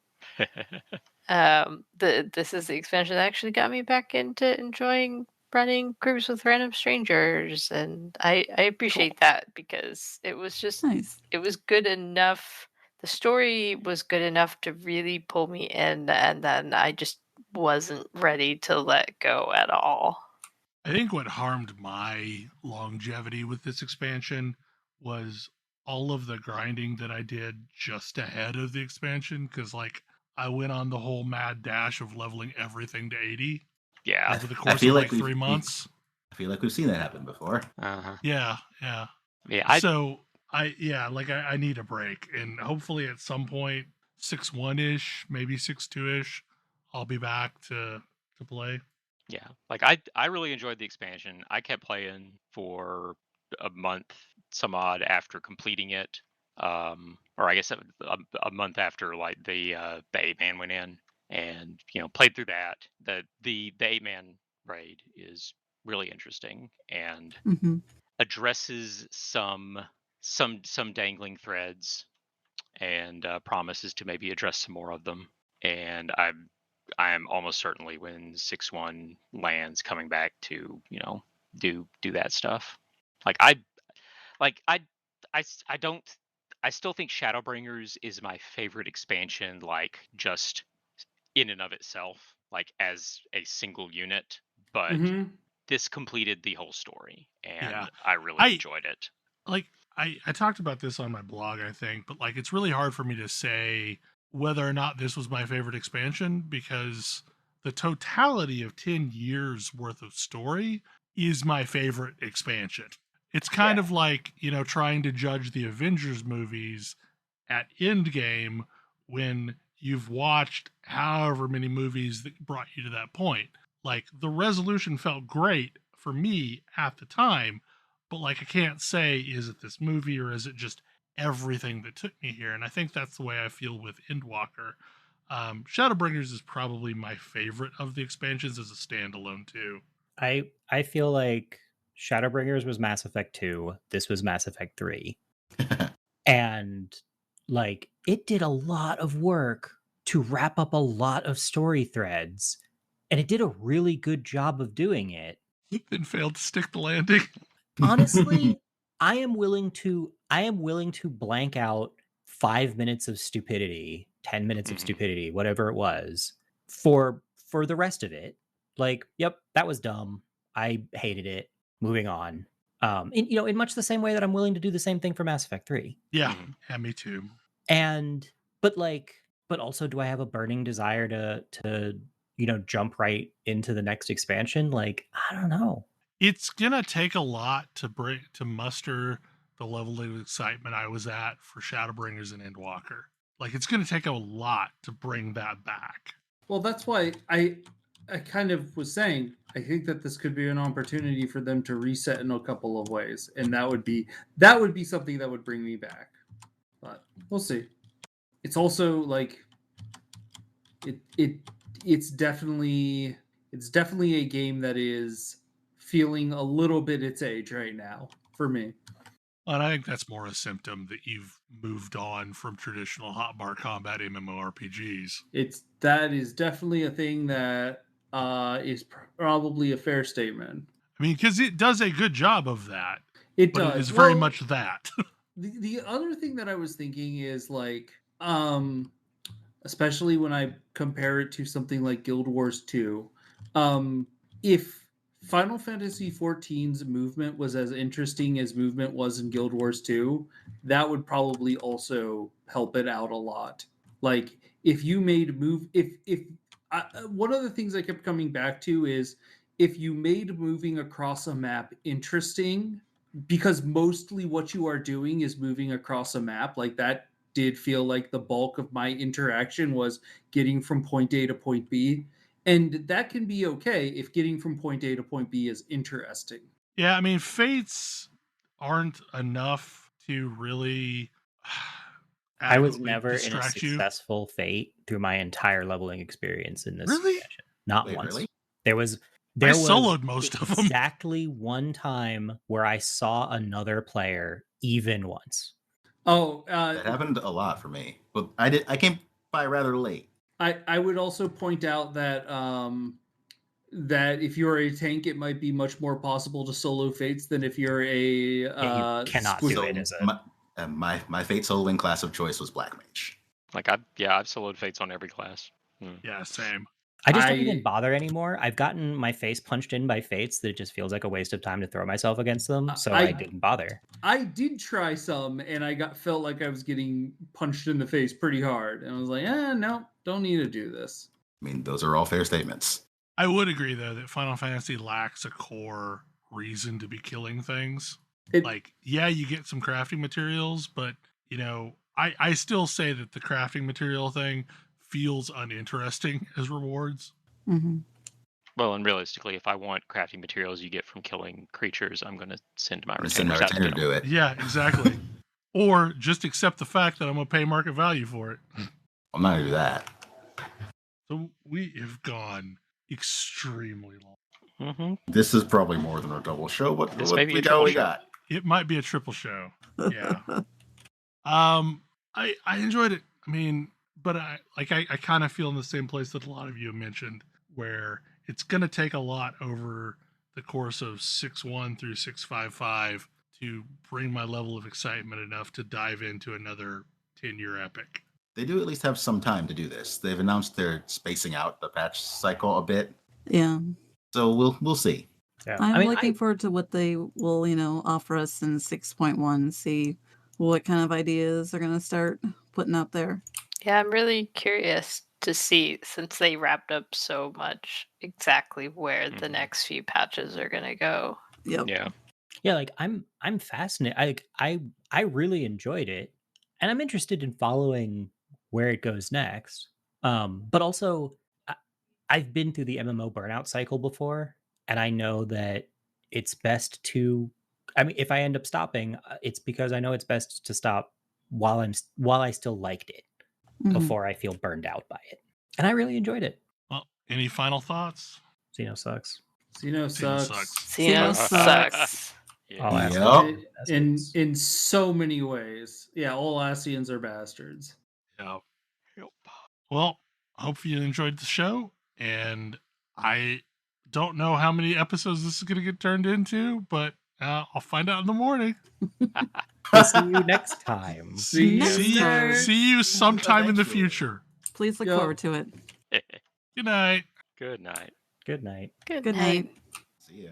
This is the expansion that actually got me back into enjoying running groups with random strangers, and I appreciate that because it was just Nice. it was good enough. The story was good enough to really pull me in, and then I just wasn't ready to let go at all. I think what harmed my longevity with this expansion was all of the grinding that I did just ahead of the expansion, because like I went on the whole mad dash of leveling everything to 80 Yeah. over the I course feel of like like 3 months. I feel like we've seen that happen before. Uh-huh. Yeah. Yeah. So I need a break, and hopefully at some point 6.1-ish, maybe 6.2-ish, I'll be back to play. Yeah, like I really enjoyed the expansion. I kept playing for a month, some odd after completing it, or I guess a month after like the 8-man went in, and played through that. The 8-man raid is really interesting and Hmm. addresses some dangling threads and promises to maybe address some more of them. And I am almost certainly when 6.1 lands coming back to do that stuff. Like I don't I still think Shadowbringers is my favorite expansion, like just in and of itself, like as a single unit. But Mm-hmm. this completed the whole story, and Yeah. I really enjoyed it. Like I talked about this on my blog, I think, but like it's really hard for me to say whether or not this was my favorite expansion, because the totality of 10 years worth of story is my favorite expansion. It's kind of like, trying to judge the Avengers movies at Endgame when you've watched however many movies that brought you to that point. Like the resolution felt great for me at the time, but like I can't say, is it this movie or is it just everything that took me here? And I think that's the way I feel with Endwalker. Shadowbringers is probably my favorite of the expansions as a standalone too. I feel like Shadowbringers was Mass Effect 2, this was Mass Effect 3. And like it did a lot of work to wrap up a lot of story threads, and it did a really good job of doing it. Then failed to stick the landing. Honestly, I am willing to blank out 5 minutes of stupidity, 10 minutes of stupidity, whatever it was, for the rest of it. Like, yep, that was dumb. I hated it. Moving on. In much the same way that I'm willing to do the same thing for Mass Effect 3. Yeah, me too. But also, do I have a burning desire to jump right into the next expansion? Like, I don't know. It's gonna take a lot to muster the level of excitement I was at for Shadowbringers and Endwalker. Like it's gonna take a lot to bring that back. Well, that's why I kind of was saying I think that this could be an opportunity for them to reset in a couple of ways, and that would be something that would bring me back. But we'll see. It's also like it's definitely a game that is feeling a little bit its age right now for me. And I think that's more a symptom that you've moved on from traditional hotbar combat MMORPGs. That is definitely a thing that is probably a fair statement. I mean, because it does a good job of that. It but does. It is very much that. The other thing that I was thinking is like, especially when I compare it to something like Guild Wars 2, if Final Fantasy XIV's movement was as interesting as movement was in Guild Wars 2, that would probably also help it out a lot. Like if you made move, if one of the things I kept coming back to is if you made moving across a map interesting, because mostly what you are doing is moving across a map. Like that did feel like the bulk of my interaction was getting from point A to point B. And that can be okay if getting from point A to point B is interesting. Yeah, I mean, fates aren't enough to really I was adequately never in a distract you. successful fate through my entire leveling experience in this Really? expansion. Not Wait, once. really? There was soloed most of 'em. Exactly one time where I saw another player even once. Oh, That happened a lot for me, but I came by rather late. I would also point out that that if you're a tank, it might be much more possible to solo fates than if you're a you cannot squish- do So it as a my fate soloing class of choice was Black Mage. Like I've soloed fates on every class. Yeah, same. I just don't I- even bother anymore. I've gotten my face punched in by fates that it just feels like a waste of time to throw myself against them, so I didn't bother. I did try some, and I felt like I was getting punched in the face pretty hard, and I was like, no, don't need to do this. I mean, those are all fair statements. I would agree though that Final Fantasy lacks a core reason to be killing things. Like, yeah, you get some crafting materials, but you know, I still say that the crafting material thing feels uninteresting as rewards. Mm-hmm. Well, and realistically, if I want crafting materials you get from killing creatures, I'm going to send my I'm gonna send my retainers out to retainer get to do 'em. it. Yeah, exactly. Or just accept the fact that I'm gonna pay market value for it. I'm not gonna do that. So we have gone extremely long. Mm-hmm. This is probably more than a double show, but This what may be a we got, triple we show. got. It might be a triple show. Yeah. I enjoyed it. I mean, but I kind of feel in the same place that a lot of you have mentioned, where it's going to take a lot over the course of 6.1 through 6.55 to bring my level of excitement enough to dive into another 10-year epic. They do at least have some time to do this. They've announced they're spacing out the patch cycle a bit, Yeah. so we'll see. Yeah. I'm I mean, looking forward to what they will, offer us in 6.1, see what kind of ideas they're going to start putting out there. Yeah, I'm really curious to see, since they wrapped up so much, exactly where the next few patches are going to go. Yep. Yeah. Yeah, like I'm fascinated. I really enjoyed it, and I'm interested in following where it goes next. But also, I've been through the MMO burnout cycle before, and I know that it's best to. I mean, if I end up stopping, it's because I know it's best to stop while I still liked it Mhm. before I feel burned out by it, and I really enjoyed it. Well, any final thoughts? Xeno sucks. Xeno sucks. Xeno sucks. sucks. Yeah. Oh, Yep. absolutely. In so many ways. Yeah, all Asians are bastards. Yeah. Well, hope you enjoyed the show, and I don't know how many episodes this is going to get turned into, but I'll find out in the morning. We'll see you next time. See Next you. time. See you sometime in the Eventually. future. Please look Yep. forward to it. Good night. Good night. Good night. Good Good night. night. See ya.